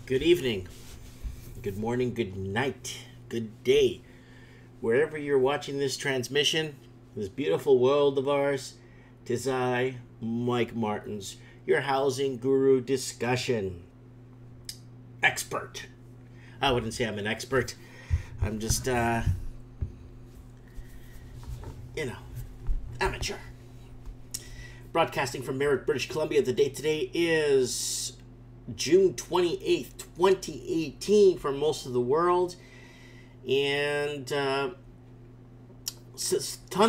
Good evening, good morning, good night, good day. Wherever you're watching this transmission, this beautiful world of ours, 'tis I, Mike Martins, your housing guru discussion expert. I wouldn't say I'm an expert. I'm just, amateur. Broadcasting from Merritt, British Columbia. The date today is June 28th, 2018 for most of the world. And tons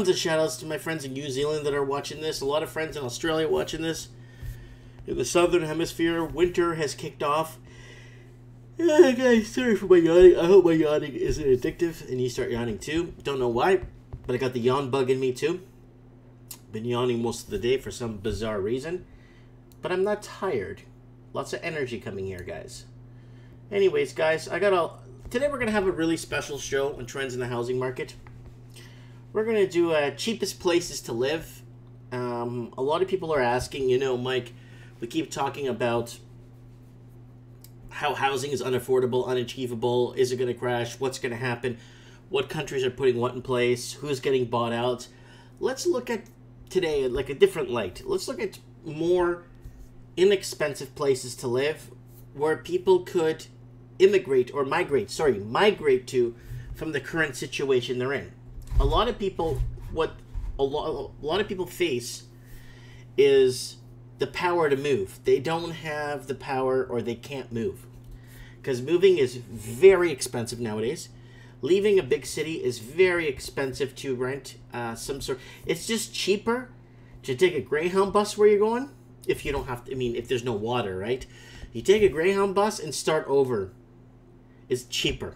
of shout outs to my friends in New Zealand that are watching this. A lot of friends in Australia watching this. In the southern hemisphere, winter has kicked off. Guys, sorry for my yawning. I hope my yawning isn't addictive and you start yawning too. Don't know why, but I got the yawn bug in me too. Been yawning most of the day for some bizarre reason. But I'm not tired. Lots of energy coming here, guys. Anyways, guys, today we're going to have a really special show on trends in the housing market. We're going to do cheapest places to live. A lot of people are asking, Mike, we keep talking about how housing is unaffordable, unachievable. Is it going to crash? What's going to happen? What countries are putting what in place? Who's getting bought out? Let's look at today like a different light. Let's look at more inexpensive places to live where people could migrate to from the current situation they're in. A lot of people face is the power to move. They don't have the power, or they can't move because moving is very expensive nowadays. Leaving a big city is very expensive to rent some sort. It's just cheaper to take a Greyhound bus where you're going. If you don't have to, if there's no water, right? You take a Greyhound bus and start over. It's cheaper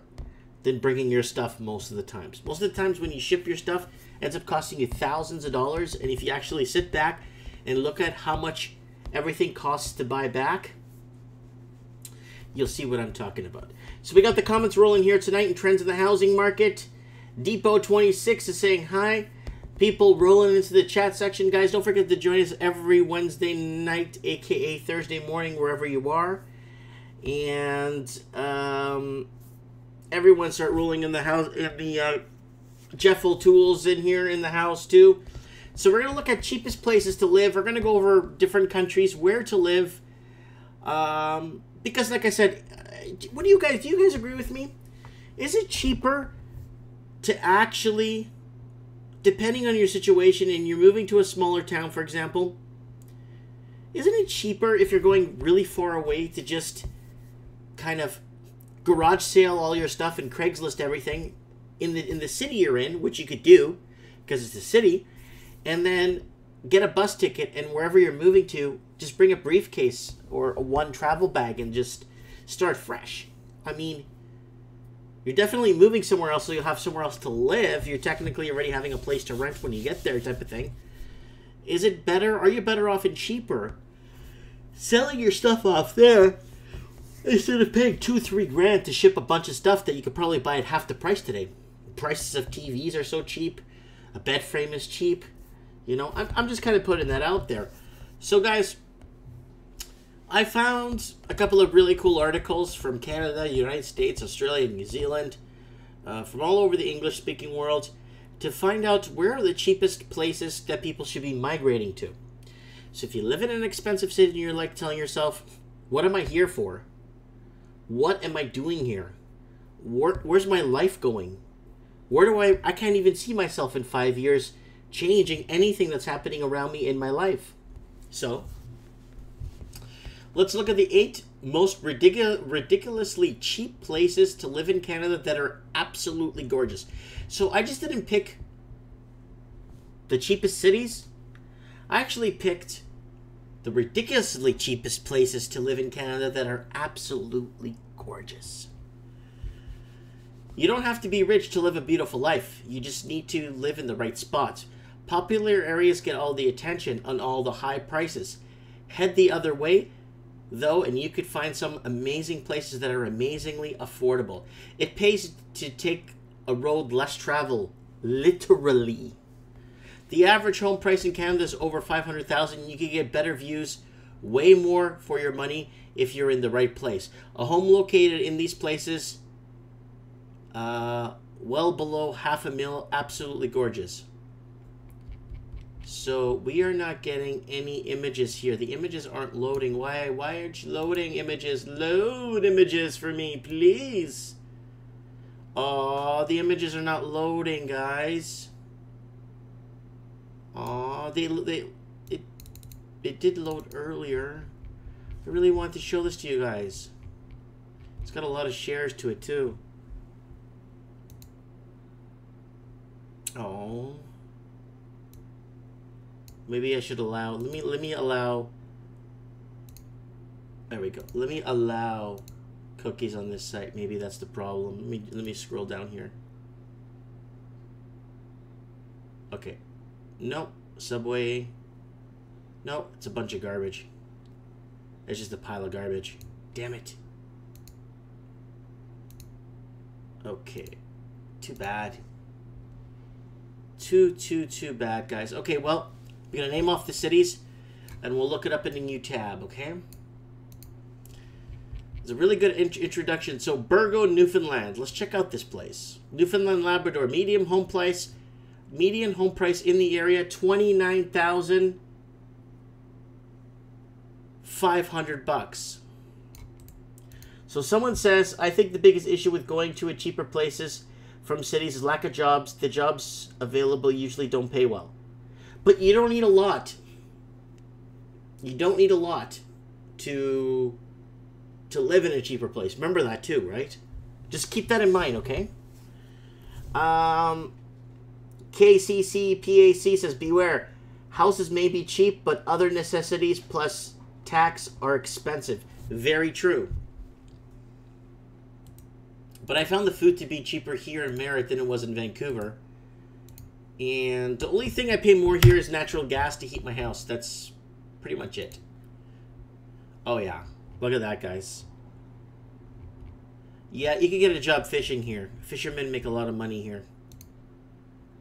than bringing your stuff most of the times. Most of the times when you ship your stuff, it ends up costing you thousands of dollars. And if you actually sit back and look at how much everything costs to buy back, you'll see what I'm talking about. So we got the comments rolling here tonight in trends in the housing market. Depot26 is saying hi. People rolling into the chat section. Guys, don't forget to join us every Wednesday night, aka Thursday morning, wherever you are. And everyone start rolling in the house, in the Jeffel tools in here in the house too. So we're going to look at cheapest places to live. We're going to go over different countries, where to live. Because like I said, do you guys agree with me? Is it cheaper to actually, depending on your situation and you're moving to a smaller town, for example, isn't it cheaper if you're going really far away to just kind of garage sale all your stuff and Craigslist everything in the city you're in, which you could do because it's a city, and then get a bus ticket, and wherever you're moving to, just bring a briefcase or one travel bag and just start fresh. You're definitely moving somewhere else, so you'll have somewhere else to live. You're technically already having a place to rent when you get there, type of thing. Is it better? Are you better off and cheaper selling your stuff off there instead of paying $2-3 grand to ship a bunch of stuff that you could probably buy at half the price today? Prices of TVs are so cheap. A bed frame is cheap. I'm just kind of putting that out there. So, guys, I found a couple of really cool articles from Canada, United States, Australia, and New Zealand, from all over the English-speaking world, to find out where are the cheapest places that people should be migrating to. So if you live in an expensive city and you're like telling yourself, what am I here for? What am I doing here? Where's my life going? I can't even see myself in 5 years changing anything that's happening around me in my life. So let's look at the 8 most ridiculously cheap places to live in Canada that are absolutely gorgeous. So I just didn't pick the cheapest cities. I actually picked the ridiculously cheapest places to live in Canada that are absolutely gorgeous. You don't have to be rich to live a beautiful life. You just need to live in the right spots. Popular areas get all the attention on all the high prices. Head the other way, though, and you could find some amazing places that are amazingly affordable. It pays to take a road less traveled, literally. The average home price in Canada is over $500,000. You can get better views way more for your money if you're in the right place. A home located in these places, well below $500,000, absolutely gorgeous. So we are not getting any images here. The images aren't loading. Why aren't you loading images? Load images for me, please. Oh, the images are not loading, guys. Oh, it did load earlier. I really want to show this to you guys. It's got a lot of shares to it too. Oh. Maybe I should allow, let me allow, there we go. Let me allow cookies on this site. Maybe that's the problem. Let me scroll down here. Okay. Nope. Subway. Nope. It's a bunch of garbage. It's just a pile of garbage. Damn it. Okay. Too bad. Too bad, guys. Okay, well, we're going to name off the cities, and we'll look it up in a new tab, okay? It's a really good introduction. So, Burgo, Newfoundland. Let's check out this place. Newfoundland, Labrador. Median home price in the area, $29,500. So, someone says, I think the biggest issue with going to cheaper places from cities is lack of jobs. The jobs available usually don't pay well. But you don't need a lot. You don't need a lot to live in a cheaper place. Remember that too, right? Just keep that in mind, okay? KCCPAC says, beware. Houses may be cheap, but other necessities plus tax are expensive. Very true. But I found the food to be cheaper here in Merritt than it was in Vancouver. And the only thing I pay more here is natural gas to heat my house. That's pretty much it. Oh, yeah. Look at that, guys. Yeah, you can get a job fishing here. Fishermen make a lot of money here.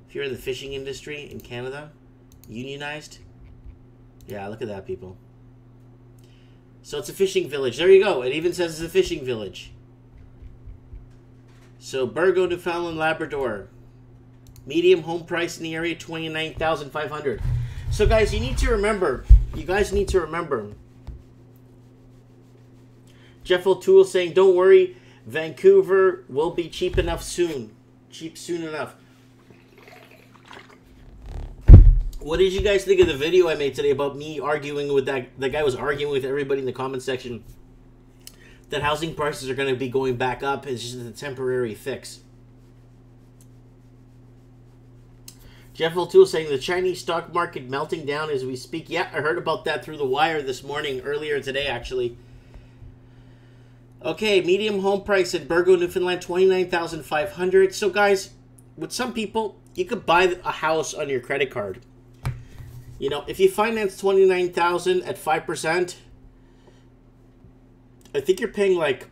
If you're in the fishing industry in Canada, unionized. Yeah, look at that, people. So it's a fishing village. There you go. It even says it's a fishing village. So Burgo, Newfoundland, Labrador. Medium home price in the area, $29,500. So guys, you guys need to remember. Jeff O'Toole saying, don't worry, Vancouver will be cheap enough soon. Cheap soon enough. What did you guys think of the video I made today about me arguing with that guy was arguing with everybody in the comment section that housing prices are going to be going back up? It's just a temporary fix. Jeff O'Toole saying the Chinese stock market melting down as we speak. Yeah, I heard about that through the wire this morning, earlier today, actually. Okay, medium home price in Burgo, Newfoundland, $29,500. So, guys, with some people, you could buy a house on your credit card. You know, if you finance $29,000 at 5%, I think you're paying like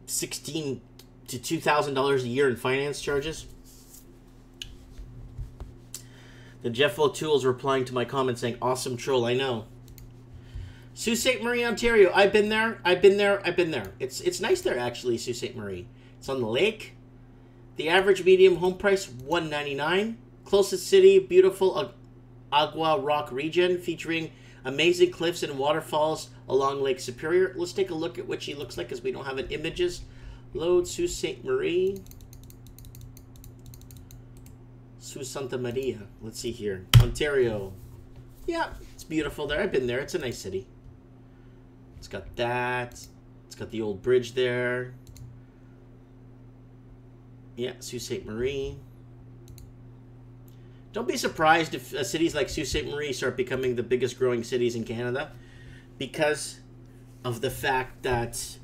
$1,600 to $2,000 a year in finance charges. The Jeff O'Toole's replying to my comment saying, awesome troll, I know. Sault Ste. Marie, Ontario. I've been there. It's nice there, actually, Sault Ste. Marie. It's on the lake. The average medium home price, $199. Closest city, beautiful Agua Rock region, featuring amazing cliffs and waterfalls along Lake Superior. Let's take a look at what she looks like, because we don't have any images. Load Sault Ste. Marie. Sault Santa Maria. Let's see here. Ontario. Yeah, it's beautiful there. I've been there. It's a nice city. It's got that. It's got the old bridge there. Yeah, Sault Ste. Marie. Don't be surprised if cities like Sault Ste. Marie start becoming the biggest growing cities in Canada, because of the fact that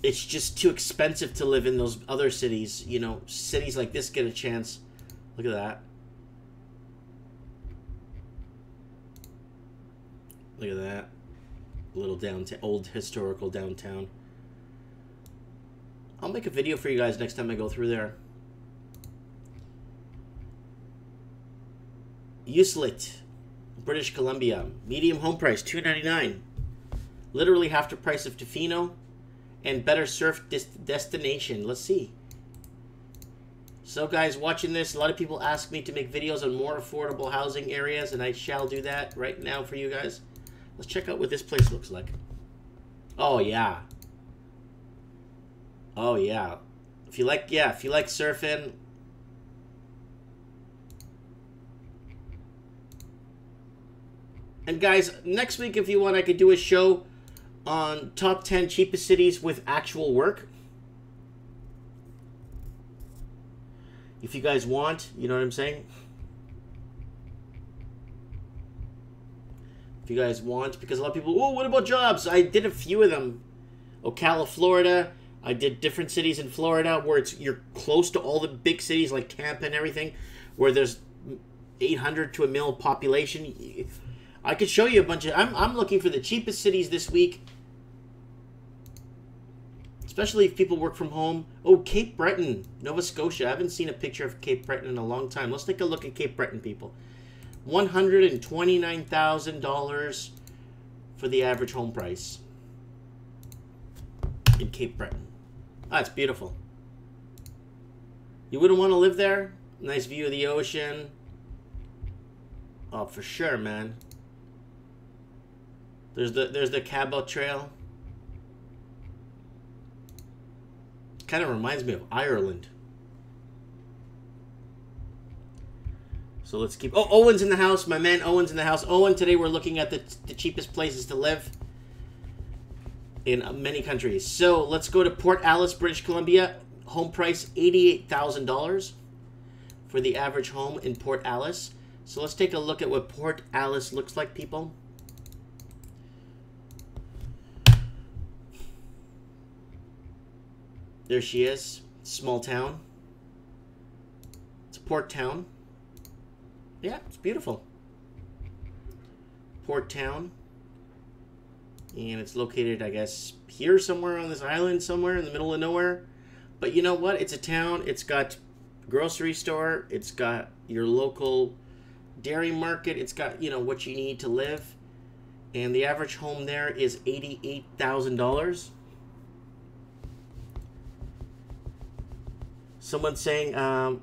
it's just too expensive to live in those other cities. You know, cities like this get a chance. Look at that. Look at that. Little downtown, old historical downtown. I'll make a video for you guys next time I go through there. Uslit. British Columbia. Medium home price, $299. Literally half the price of Tofino. And better surf destination. Let's see. So guys, watching this, a lot of people ask me to make videos on more affordable housing areas, and I shall do that right now for you guys. Let's check out what this place looks like. Oh yeah. Oh yeah. If you like surfing. And guys, next week if you want, I could do a show on top 10 cheapest cities with actual work. If you guys want, you know what I'm saying? If you guys want, because a lot of people, oh, what about jobs? I did a few of them. Ocala, Florida. I did different cities in Florida where you're close to all the big cities like Tampa and everything, where there's 800 to a million population. I could show you a bunch of, I'm looking for the cheapest cities this week. Especially if people work from home. Oh, Cape Breton, Nova Scotia. I haven't seen a picture of Cape Breton in a long time. Let's take a look at Cape Breton, people. $129,000 for the average home price in Cape Breton. Ah, it's beautiful. You wouldn't want to live there? Nice view of the ocean. Oh, for sure, man. There's the Cabot Trail. Kind of reminds me of Ireland. So let's keep... Oh, Owen's in the house. My man Owen's in the house. Owen, today we're looking at the cheapest places to live in many countries. So let's go to Port Alice, British Columbia. Home price, $88,000 for the average home in Port Alice. So let's take a look at what Port Alice looks like, people. There she is. Small town. It's a port town. Yeah, it's beautiful. Port town. And it's located, I guess, here somewhere on this island, somewhere in the middle of nowhere. But you know what? It's a town. It's got a grocery store. It's got your local dairy market. It's got, you know, what you need to live. And the average home there is $88,000. Someone's saying not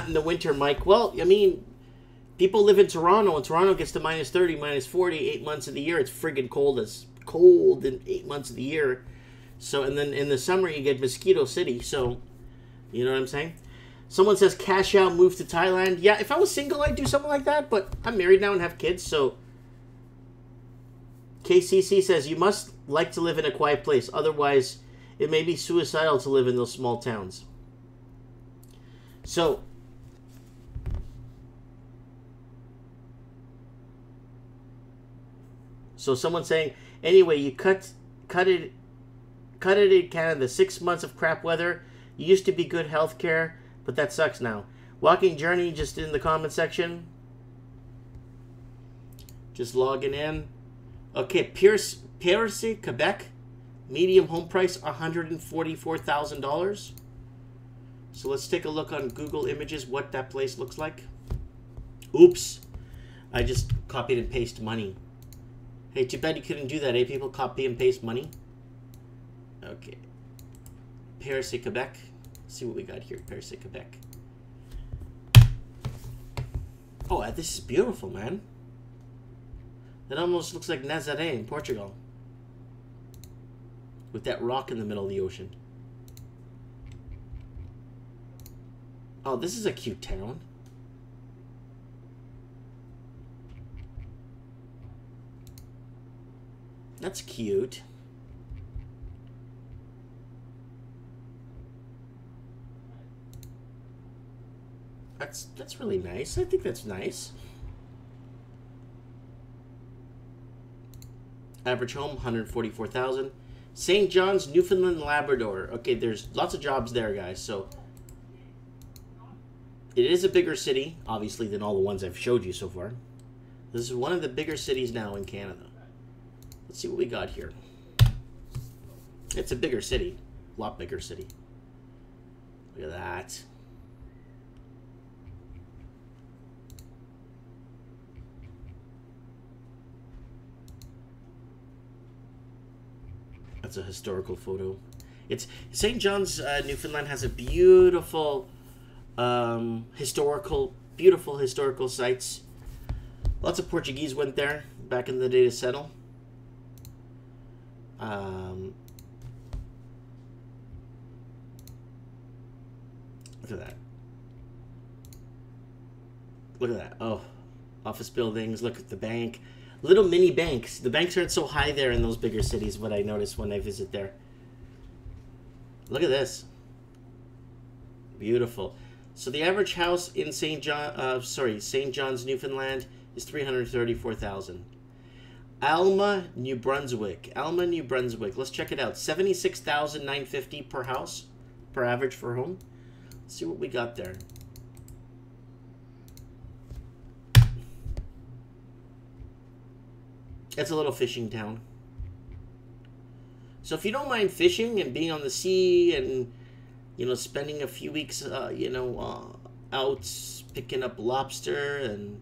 in the winter, Mike. Well, I mean, people live in Toronto, and Toronto gets to minus 30, minus 40, 8 months of the year. It's friggin' cold in 8 months of the year. So, and then in the summer you get Mosquito City. So, you know what I'm saying? Someone says cash out, move to Thailand. Yeah, if I was single, I'd do something like that. But I'm married now and have kids, so. KCC says you must like to live in a quiet place, otherwise it may be suicidal to live in those small towns. So, someone's saying, anyway, you cut it in Canada. 6 months of crap weather. You used to be good healthcare, but that sucks now. Walking Journey just in the comment section. Just logging in. Okay, Percy, Quebec. Medium home price, $144,000. So let's take a look on Google Images what that place looks like. Oops. I just copied and pasted money. Hey, too bad you couldn't do that, eh, people? Copy and paste money. Okay. Paris, Quebec. Let's see what we got here. Paris, Quebec. Oh, this is beautiful, man. That almost looks like Nazaré in Portugal. With that rock in the middle of the ocean. Oh, this is a cute town. That's cute. That's really nice. I think that's nice. Average home, $144,000. St. John's, Newfoundland, Labrador. Okay, there's lots of jobs there, guys. So it is a bigger city, obviously, than all the ones I've showed you so far. This is one of the bigger cities now in Canada. Let's see what we got here. It's a bigger city. A lot bigger city. Look at that. that's a historical photo. It's St. John's, Newfoundland has a beautiful beautiful historical sites. Lots of Portuguese went there back in the day to settle. Look at that. Look at that. Oh, office buildings. Look at the bank. Little mini banks. The banks aren't so high there in those bigger cities, what I notice when I visit there. Look at this. Beautiful. So the average house in St. John's, Newfoundland is $334,000. Alma, New Brunswick. Alma, New Brunswick. Let's check it out. $76,950 per house, per average for home. Let's see what we got there. It's a little fishing town. So if you don't mind fishing and being on the sea and, you know, spending a few weeks, out picking up lobster and,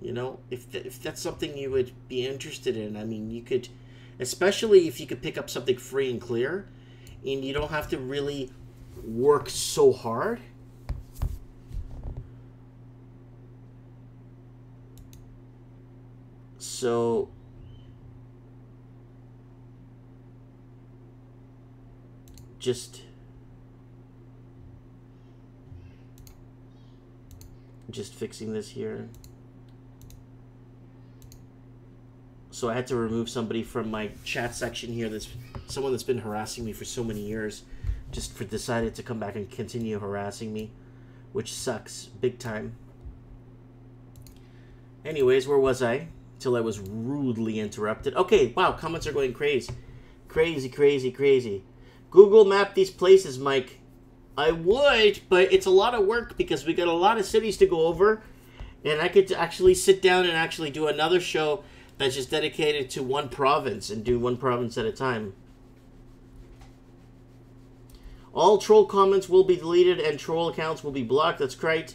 you know, if that's something you would be interested in, I mean, you could, especially if you could pick up something free and clear and you don't have to really work so hard. So just fixing this here. So I had to remove somebody from my chat section here. That's someone that's been harassing me for so many years. Decided to come back and continue harassing me, which sucks big time. Anyways, where was I? Till I was rudely interrupted. Okay, wow, comments are going crazy. Crazy, crazy, crazy. Google map these places, Mike. I would, but it's a lot of work because we got a lot of cities to go over. And I could actually sit down and actually do another show that's just dedicated to one province and do one province at a time. All troll comments will be deleted and troll accounts will be blocked. That's right.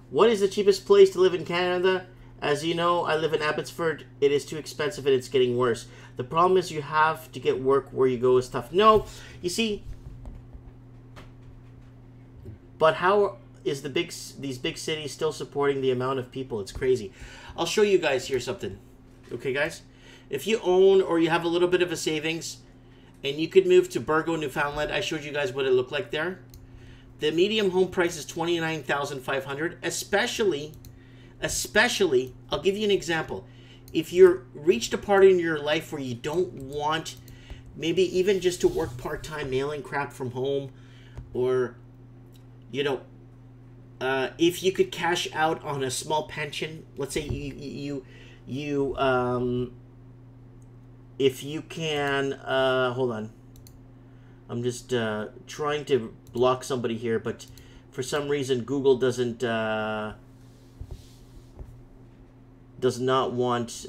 What is the cheapest place to live in Canada? As you know, I live in Abbotsford. It is too expensive and it's getting worse. The problem is you have to get work where you go is tough. No, you see, but how is these big cities still supporting the amount of people? It's crazy. I'll show you guys here something. Okay, guys? If you own or you have a little bit of a savings and you could move to Burgo, Newfoundland, I showed you guys what it looked like there. The medium home price is $29,500, especially, I'll give you an example. If you're reached a part in your life where you don't want maybe even just to work part-time mailing crap from home, or, you know, if you could cash out on a small pension, let's say if you can, hold on. I'm just trying to block somebody here, but for some reason Google does not want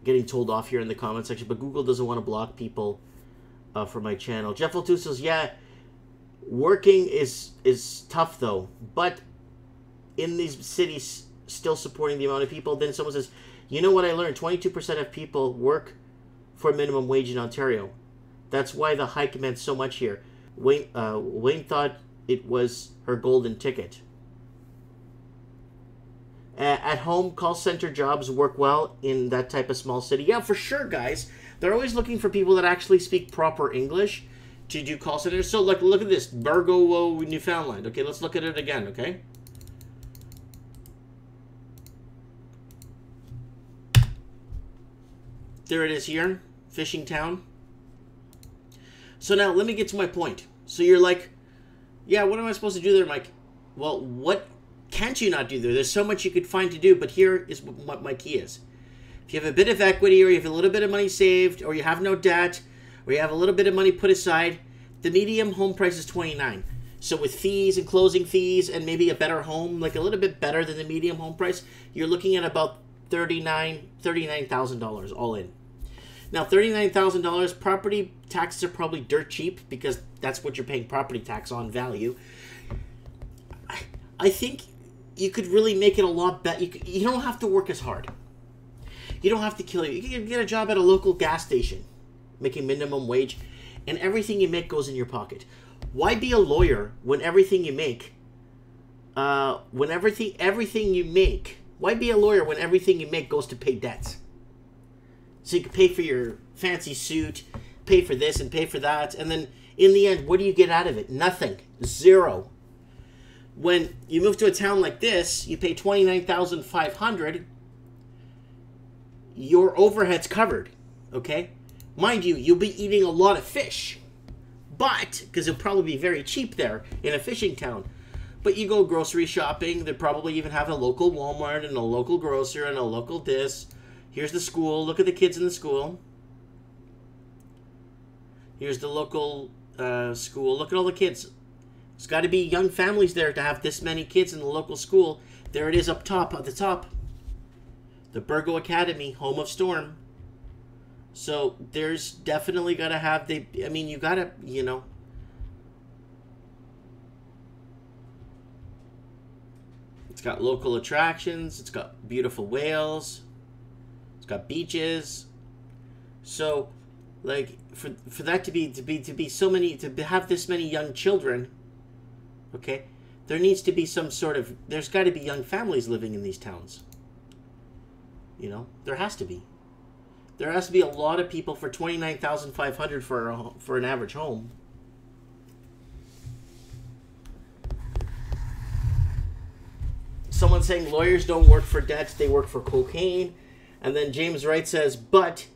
getting told off here in the comment section, but Google doesn't want to block people for my channel. Jeff L2 says, yeah, working is tough though, but in these cities still supporting the amount of people. Then someone says, you know what I learned? 22% of people work for minimum wage in Ontario. That's why the hike meant so much here. Wayne thought it was her golden ticket. At home, call center jobs work well in that type of small city. Yeah, for sure, guys. They're always looking for people that actually speak proper English to do call centers. So, look at this. Burgo, Newfoundland. Okay, let's look at it again, okay? There it is here. Fishing town. So now, let me get to my point. So you're like, yeah, what am I supposed to do there, Mike? Well, what can't you not do there? There's so much you could find to do, but here is what my key is. If you have a bit of equity, or you have a little bit of money saved, or you have no debt, or you have a little bit of money put aside, the medium home price is $29,000. So with fees and closing fees and maybe a better home, like a little bit better than the medium home price, you're looking at about $39,000 all in. Now, $39,000, property taxes are probably dirt cheap because that's what you're paying property tax on, value. I think you could really make it a lot better. You don't have to work as hard. You don't have to kill you. You can get a job at a local gas station, making minimum wage, and everything you make goes in your pocket. Why be a lawyer when everything you make, everything you make, why be a lawyer when everything you make goes to pay debts? So you can pay for your fancy suit, pay for this and pay for that, and then in the end, what do you get out of it? Nothing. Zero. When you move to a town like this, you pay $29,500. Your overhead's covered, okay? Mind you, you'll be eating a lot of fish, but because it'll probably be very cheap there in a fishing town. But you go grocery shopping, they probably even have a local Walmart and a local grocer and a local this. Here's the school. Look at the kids in the school. Here's the local school. Look at all the kids. There's got to be young families there to have this many kids in the local school. There it is up top, at the top. The Burgo Academy, home of Storm. So there's definitely got to have I mean, you got to, you know. It's got local attractions. It's got beautiful whales. It's got beaches. So, like, for that to be so many, to have this many young children, okay, there needs to be some sort of, there's got to be young families living in these towns. You know, there has to be. There has to be a lot of people for $29,500 for an average home. Someone saying lawyers don't work for debts, they work for cocaine. And then James Wright says, but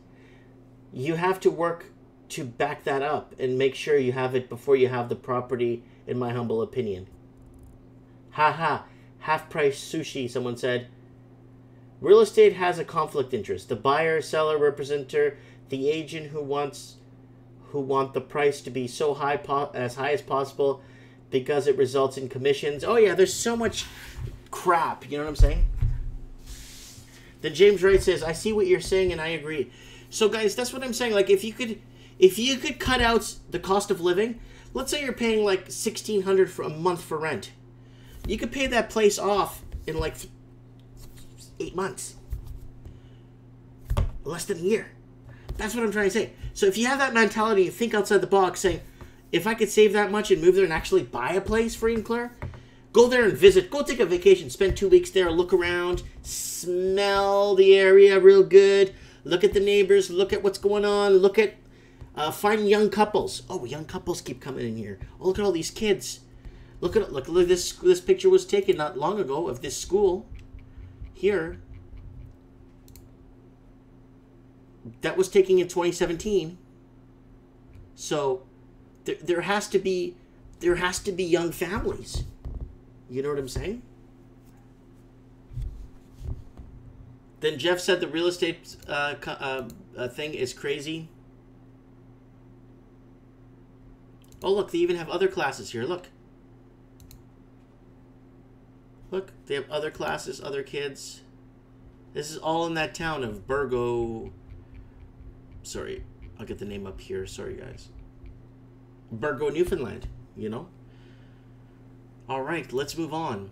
you have to work to back that up and make sure you have it before you have the property, in my humble opinion. Haha, half-price sushi, someone said. Real estate has a conflict interest. The buyer, seller, representative, the agent who want the price to be so high as high as possible because it results in commissions. Oh yeah, there's so much crap, you know what I'm saying? Then James Wright says, I see what you're saying and I agree. So guys, that's what I'm saying. Like if you could cut out the cost of living, let's say you're paying like $1,600 for a month for rent. You could pay that place off in like 8 months. Less than a year. That's what I'm trying to say. So if you have that mentality, you think outside the box, saying, if I could save that much and move there and actually buy a place free and clear, go there and visit. Go take a vacation. Spend 2 weeks there. Look around. Smell the area real good. Look at the neighbors. Look at what's going on. Look at... find young couples. Oh, young couples keep coming in here. Oh, look at all these kids. Look at this. This picture was taken not long ago of this school. Here. That was taken in 2017. So there has to be young families. You know what I'm saying? Then Jeff said the real estate thing is crazy. Oh, look, they even have other classes here. Look. Look, they have other classes, other kids. This is all in that town of Burgo. Sorry, I'll get the name up here. Sorry, guys. Burgo, Newfoundland, you know? All right, let's move on.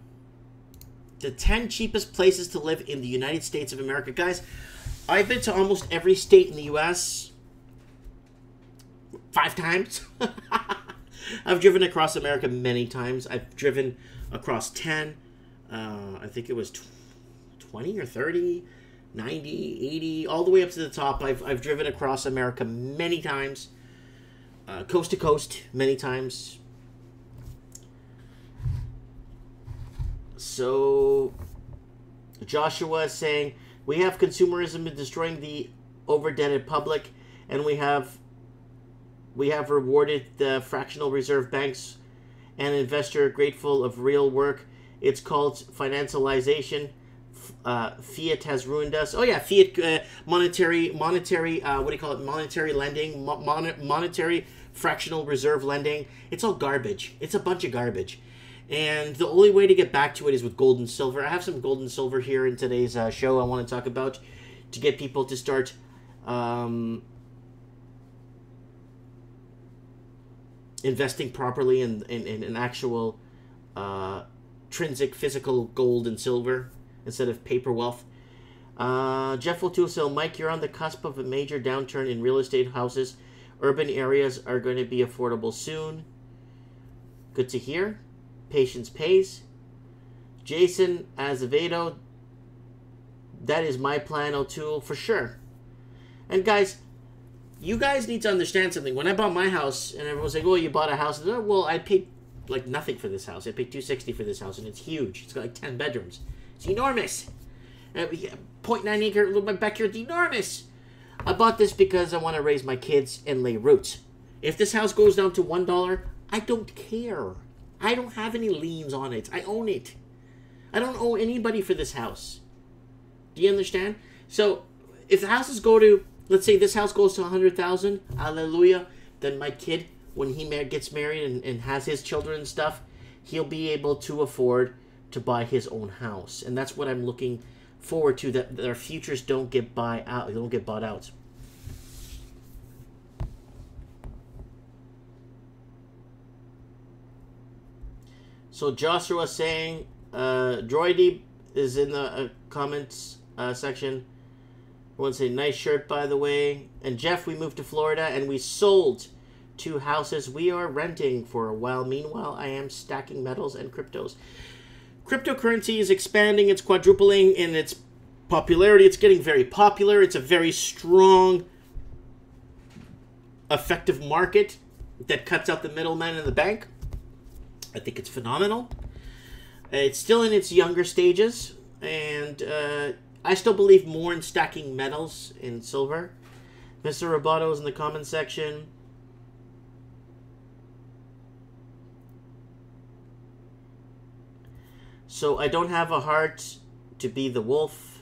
The 10 cheapest places to live in the United States of America. Guys, I've been to almost every state in the U.S. 5 times. I've driven across America many times. I've driven across 10. I think it was 20 or 30, 90, 80, all the way up to the top. I've driven across America many times. Coast to coast many times. So Joshua is saying, we have consumerism destroying the over-indebted public, and we have rewarded the fractional reserve banks and investor grateful of real work. It's called financialization. Fiat has ruined us. Oh yeah, fiat monetary. What do you call it? Monetary lending, monetary fractional reserve lending. It's all garbage. It's a bunch of garbage. And the only way to get back to it is with gold and silver. I have some gold and silver here in today's show I want to talk about to get people to start investing properly in actual intrinsic physical gold and silver instead of paper wealth. Jeff O'Toole, Mike, you're on the cusp of a major downturn in real estate houses. Urban areas are going to be affordable soon. Good to hear. Patience pays. Jason Azevedo, that is my plan, O'Toole, for sure. And guys, you guys need to understand something. When I bought my house, and everyone's like, "Oh, you bought a house?" Well, I paid like nothing for this house. I paid $260 for this house, and it's huge. It's got like 10 bedrooms. It's enormous. 0.9 acre, my backyard's enormous. I bought this because I want to raise my kids and lay roots. If this house goes down to $1, I don't care. I don't have any liens on it. I own it. I don't owe anybody for this house. Do you understand? So, if the houses go to, let's say this house goes to $100,000, hallelujah, then my kid, when he gets married and has his children and stuff, he'll be able to afford to buy his own house. And that's what I'm looking forward to, that our futures don't get bought out. So Joshua saying, Droidy is in the comments section. I want to say, nice shirt, by the way. And Jeff, we moved to Florida and we sold 2 houses we are renting for a while. Meanwhile, I am stacking metals and cryptos. Cryptocurrency is expanding. It's quadrupling in its popularity. It's getting very popular. It's a very strong, effective market that cuts out the middleman in the bank. I think it's phenomenal. It's still in its younger stages, and I still believe more in stacking metals in silver. Mr. Roboto is in the comment section. So I don't have a heart to be the wolf.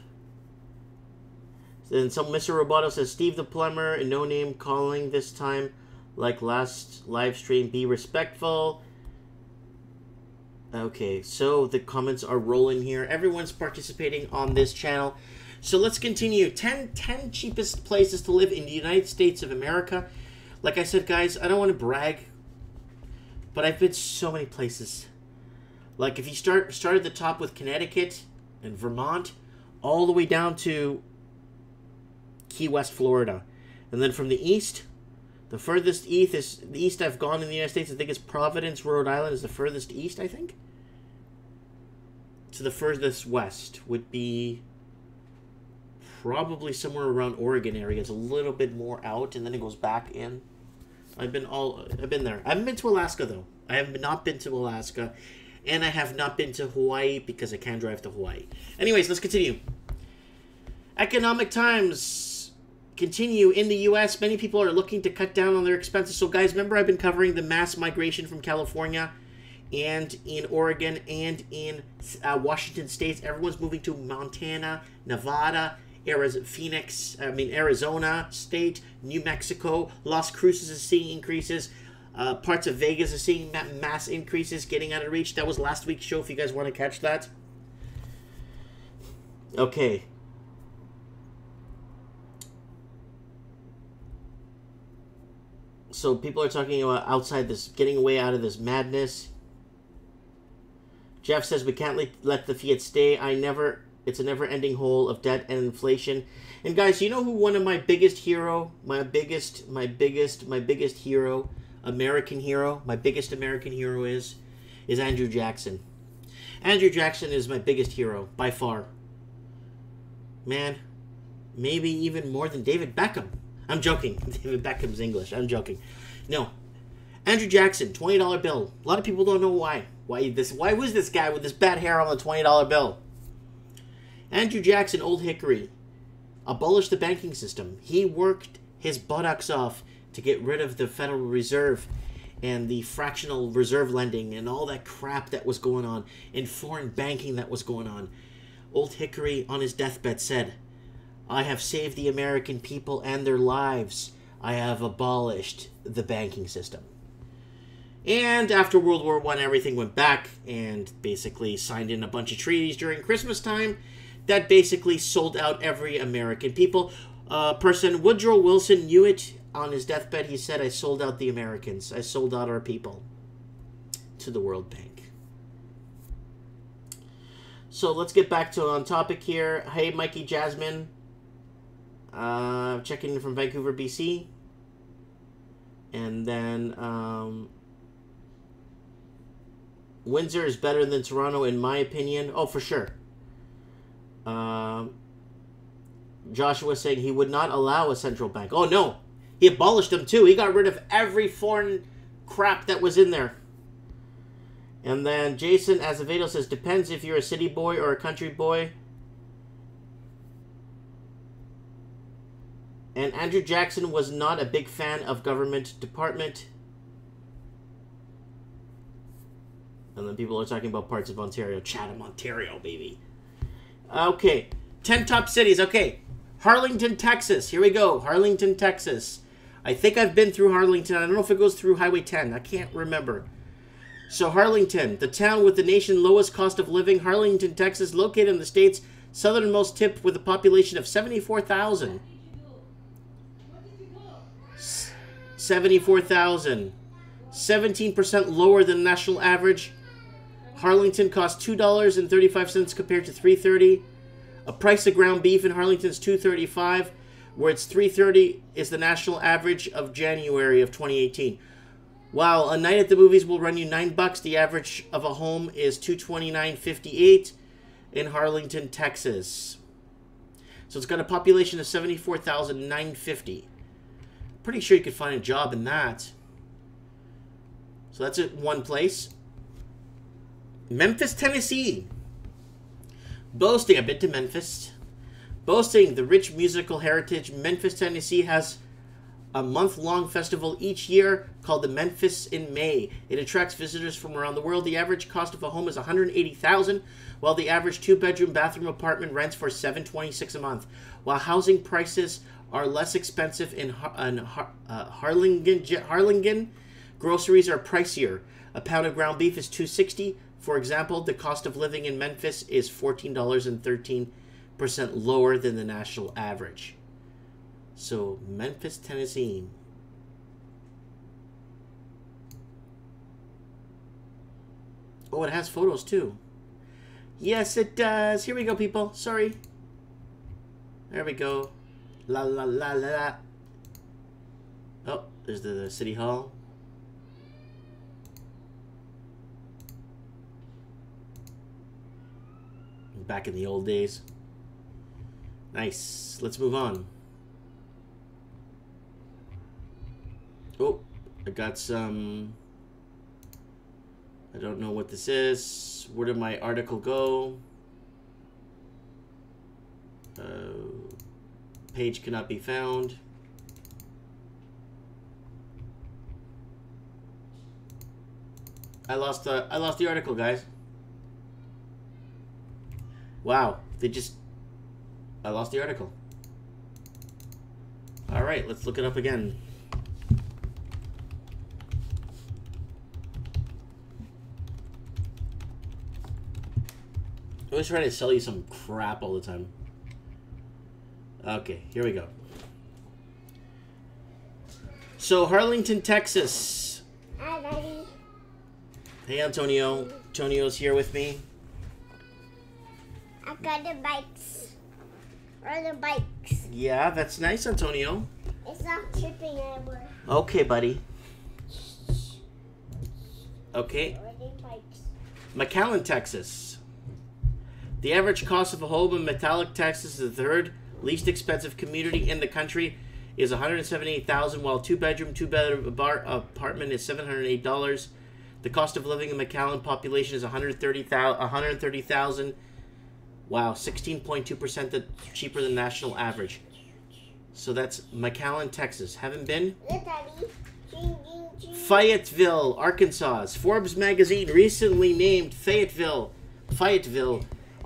Then some Mr. Roboto says, Steve the plumber and no name calling this time like last live stream. Be respectful. Okay, so the comments are rolling here. Everyone's participating on this channel. So let's continue. 10 cheapest places to live in the United States of America. Like I said, guys, I don't want to brag, but I've been so many places. Like if you start at the top with Connecticut and Vermont, all the way down to Key West, Florida. And then from the east, the furthest east I've gone in the United States, I think it's Providence, Rhode Island is the furthest east, I think. To the furthest west would be probably somewhere around Oregon area. It's a little bit more out, and then it goes back in. I've been there. I haven't been to Alaska, though. I have not been to Alaska, and I have not been to Hawaii because I can't drive to Hawaii. Anyways, let's continue. Economic times continue in the U.S. Many people are looking to cut down on their expenses. So, guys, remember I've been covering the mass migration from California and in Oregon and in Washington State. Everyone's moving to Montana, Nevada, Arizona State, New Mexico. Las Cruces is seeing increases. Parts of Vegas are seeing mass increases, getting out of reach. That was last week's show if you guys want to catch that. Okay. So people are talking about outside this, getting away out of this madness. Jeff says we can't let the fiat stay. It's a never-ending hole of debt and inflation. And guys, you know who one of my biggest hero, my biggest hero, American hero, my biggest American hero is Andrew Jackson. Andrew Jackson is my biggest hero by far. Man, maybe even more than David Beckham. I'm joking. David Beckham's English. I'm joking. No. Andrew Jackson, $20 bill. A lot of people don't know why. Why was this guy with this bad hair on the $20 bill? Andrew Jackson, Old Hickory, abolished the banking system. He worked his buttocks off to get rid of the Federal Reserve and the fractional reserve lending and all that crap that was going on and foreign banking that was going on. Old Hickory, on his deathbed, said, I have saved the American people and their lives. I have abolished the banking system. And after World War I, everything went back and basically signed in a bunch of treaties during Christmas time that basically sold out every American people. Woodrow Wilson knew it. On his deathbed, he said, I sold out the Americans. I sold out our people to the World Bank. So let's get back to on topic here. Hey, Mikey Jasmine. Checking in from Vancouver, BC. And then Windsor is better than Toronto in my opinion. Oh, for sure. Joshua saying he would not allow a central bank. Oh, no. He abolished them, too. He got rid of every foreign crap that was in there. And then Jason Azevedo says, depends if you're a city boy or a country boy. And Andrew Jackson was not a big fan of government department. And then people are talking about parts of Ontario. Chatham, Ontario, baby. Okay. 10 top cities. Okay. Harlingen, Texas. Here we go. Harlingen, Texas. I think I've been through Harlingen. I don't know if it goes through Highway 10. I can't remember. So Harlingen, the town with the nation's lowest cost of living. Harlingen, Texas, located in the state's southernmost tip with a population of 74,000. 74,000. 17% lower than the national average. Harlingen costs $2.35 compared to $3.30. A price of ground beef in Harlingen is $2.35, where it's $3.30 is the national average of January of 2018. While a night at the movies will run you $9, the average of a home is $229.58 in Harlingen, Texas. So it's got a population of 74,950. Pretty sure you could find a job in that. So that's at one place. Memphis, Tennessee. Boasting, I've been to Memphis. Boasting the rich musical heritage, Memphis, Tennessee has a month-long festival each year called the Memphis in May. It attracts visitors from around the world. The average cost of a home is $180,000, while the average two-bedroom bathroom apartment rents for $726 a month. While housing prices are less expensive in Harlingen, groceries are pricier. A pound of ground beef is $2.60. For example, the cost of living in Memphis is $14.13% lower than the national average. So, Memphis, Tennessee. Oh, it has photos too. Yes, it does. Here we go, people. Sorry. There we go. La la la la la. Oh, there's the city hall. Back in the old days. Nice. Let's move on. Oh, I got some... I don't know what this is. Where did my article go? Page cannot be found. I lost the article, guys. Wow, I lost the article. All right, let's look it up again. I always try to sell you some crap all the time. Okay, here we go. So, Harlingen, Texas. Hi, Daddy. Hey, Antonio. Antonio's here with me. I got the bikes. Or the bikes. Yeah, that's nice, Antonio. It's not tripping anymore. Okay, buddy. Okay. McAllen, Texas. The average cost of a home in Metallic, Texas is the third least expensive community in the country, is $178,000, while two-bedroom, two-bedroom apartment is $708. The cost of living in McAllen population is $130,000. Wow, 16.2% cheaper than national average. So that's McAllen, Texas. Haven't been? Fayetteville, Arkansas. Forbes magazine recently named Fayetteville,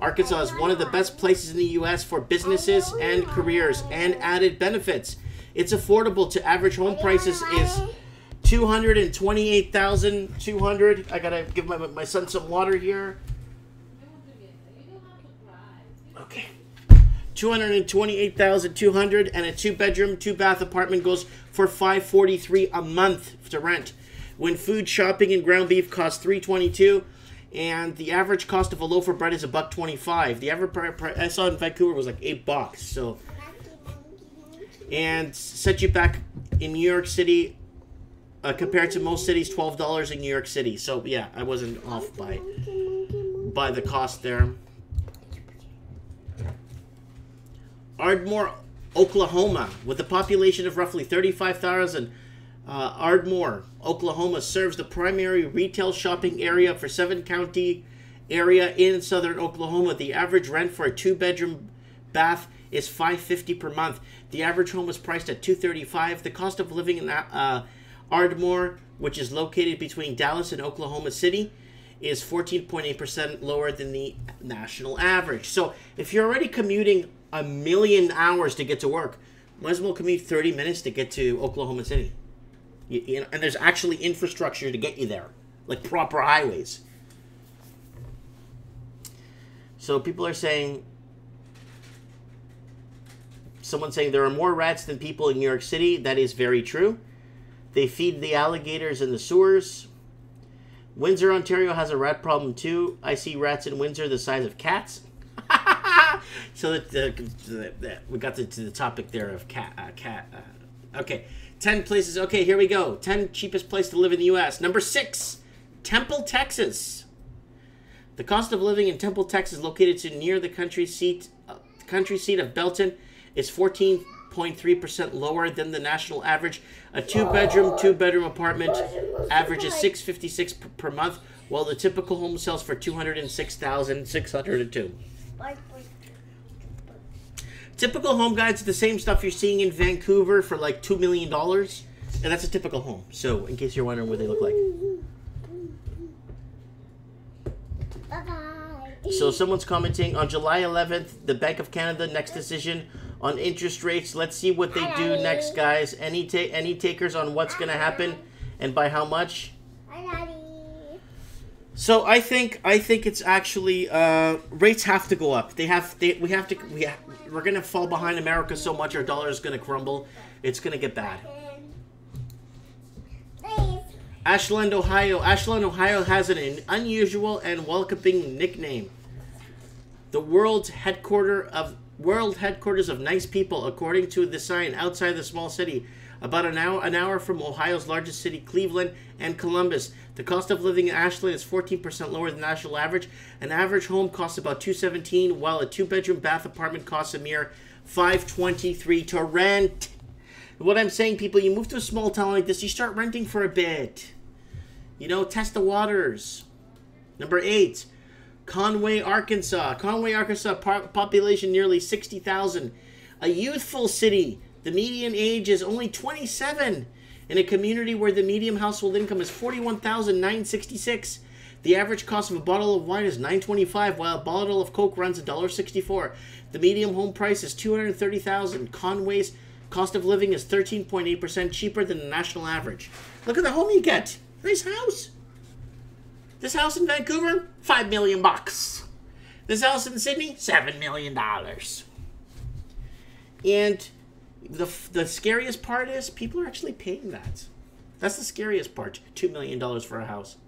Arkansas is one of the best places in the U.S. for businesses and careers and added benefits. It's affordable to average home prices is $228,200. I gotta give my son some water here. Okay. $228,200, and a two-bedroom, two-bath apartment goes for $543 a month to rent. When food, shopping, and ground beef costs $322, And the average cost of a loaf of bread is $1.25. The average price I saw in Vancouver was like $8. So, and set you back in New York City, compared to most cities, $12 in New York City. So yeah, I wasn't off by the cost there. Ardmore, Oklahoma, with a population of roughly 35,000. Ardmore, Oklahoma serves the primary retail shopping area for 7-county area in southern Oklahoma. The average rent for a 2-bedroom bath is $550 per month. The average home was priced at $235. The cost of living in Ardmore, which is located between Dallas and Oklahoma City, is 14.8% lower than the national average. So if you're already commuting 1,000,000 hours to get to work, might as well commute 30 minutes to get to Oklahoma City. You know, and there's actually infrastructure to get you there, like proper highways. So people are saying, someone's saying there are more rats than people in New York City. That is very true. They feed the alligators in the sewers. Windsor, Ontario has a rat problem too. I see rats in Windsor the size of cats. So we got to the topic there of cat. Okay, 10 places. Okay, here we go. 10 cheapest place to live in the U.S. Number 6, Temple, Texas. The cost of living in Temple, Texas, located near the country seat of Belton, is 14.3% lower than the national average. A two-bedroom apartment averages $656 per month, while the typical home sells for $206,602. Typical home, guys, is the same stuff you're seeing in Vancouver for like $2 million, and that's a typical home. So, in case you're wondering what they look like. Bye-bye. So, someone's commenting on July 11th, the Bank of Canada next decision on interest rates. Let's see what they do next, guys. Any takers on what's going to happen and by how much? So I think it's actually rates have to go up. We're gonna fall behind America so much. Our dollar is gonna crumble. It's gonna get bad. Ashland, Ohio. Ashland, Ohio has an unusual and welcoming nickname. The world headquarters of nice people, according to the sign outside the small city. About an hour from Ohio's largest city, Cleveland and Columbus. The cost of living in Ashland is 14% lower than the national average. An average home costs about $217,000, while a 2-bedroom bath apartment costs a mere $523 to rent. What I'm saying, people, you move to a small town like this, you start renting for a bit. You know, test the waters. Number 8, Conway, Arkansas. Conway, Arkansas, population nearly 60,000. A youthful city. The median age is only 27 in a community where the median household income is $41,966. The average cost of a bottle of wine is $9.25, while a bottle of Coke runs $1.64. The median home price is $230,000. Conway's cost of living is 13.8% cheaper than the national average. Look at the home you get. Nice house. This house in Vancouver, $5 million. This house in Sydney, $7 million. And the scariest part is people are actually paying that. That's the scariest part. $2 million for a house.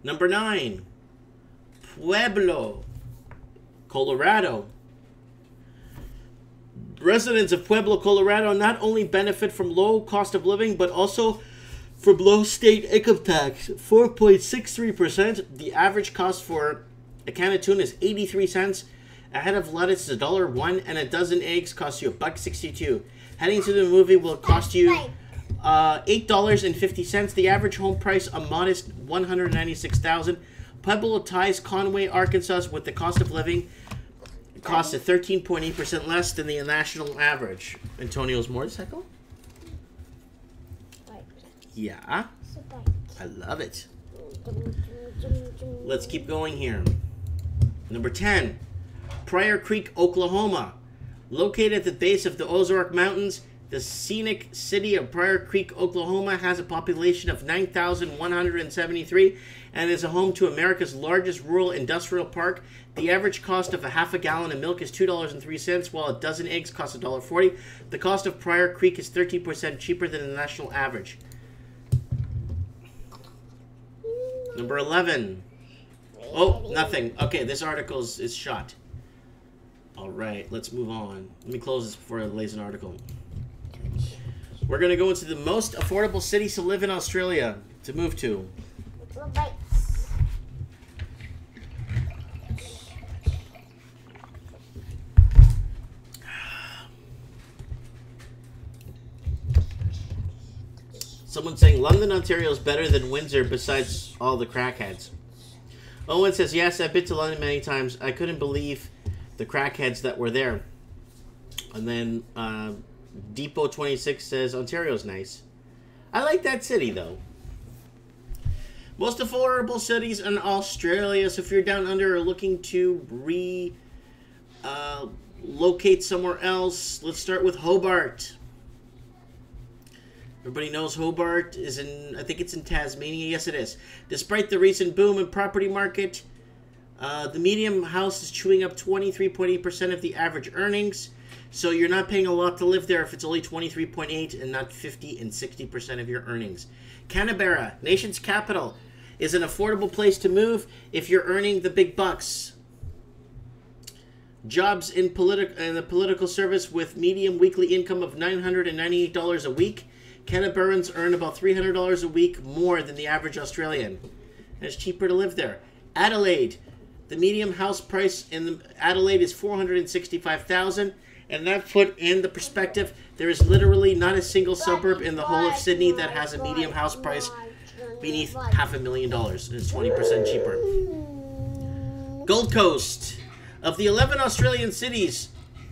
Number 9, Pueblo, Colorado. Residents of Pueblo, Colorado not only benefit from low cost of living, but also from low state income tax, 4.63%. The average cost for a can of tuna is 83 cents. A head of lettuce is $1.01, and a dozen eggs costs you $1.62. Heading to the movie will cost you $8.50. The average home price a modest $196,000. Pueblo ties Conway, Arkansas, with the cost of living. It costs at 13.8% less than the national average. Antonio's motorcycle. Yeah, I love it. Let's keep going here. Number 10. Pryor Creek, Oklahoma. Located at the base of the Ozark Mountains, the scenic city of Pryor Creek, Oklahoma has a population of 9,173 and is a home to America's largest rural industrial park. The average cost of a half a gallon of milk is $2.03, while a dozen eggs cost $1.40. The cost of Pryor Creek is 13% cheaper than the national average. Number 11. Oh, nothing. Okay, this article is shot. All right, let's move on. Let me close this before I lays an article. We're going to go into the most affordable cities to live in Australia, to move to. Little bites. Someone's saying London, Ontario is better than Windsor besides all the crackheads. Owen says, yes, I've been to London many times. I couldn't believe the crackheads that were there. And then Depot26 says, Ontario's nice. I like that city, though. Most affordable cities in Australia. So if you're down under or looking to locate somewhere else, let's start with Hobart. Everybody knows Hobart is in, I think it's in Tasmania. Yes, it is. Despite the recent boom in property market, the medium house is chewing up 23.8% of the average earnings. So you're not paying a lot to live there if it's only 23.8 and not 50 and 60% of your earnings. Canberra, nation's capital, is an affordable place to move if you're earning the big bucks. Jobs in the political service with median weekly income of $998 a week. Canberrans earn about $300 a week more than the average Australian. And it's cheaper to live there. Adelaide. The median house price in Adelaide is $465,000. And that put in the perspective, there is literally not a single suburb in the whole of Sydney that has a median house price beneath $500,000. It's 20% cheaper. Gold Coast. Of the 11 Australian cities,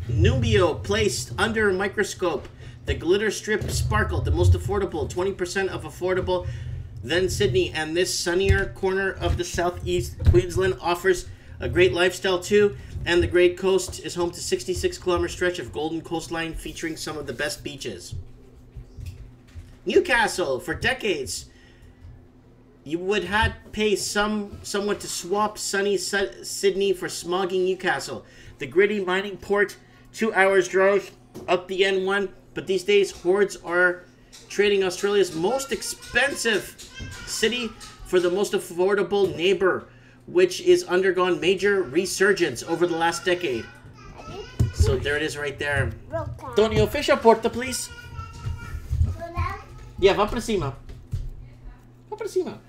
Numbeo placed under a microscope. The glitter strip sparkled, the most affordable, 20% of affordable than Sydney. And this sunnier corner of the southeast Queensland offers a great lifestyle too. And the Great Coast is home to 66-kilometer stretch of golden coastline featuring some of the best beaches. Newcastle, for decades, you would have to pay someone to swap sunny Sydney for smoggy Newcastle. The gritty mining port, 2 hours drive up the N1. But these days, hordes are trading Australia's most expensive city for the most affordable neighbor, which is undergone major resurgence over the last decade. So there it is right there. Tonio, fish a porta, please. Yeah, va para cima. Va para cima.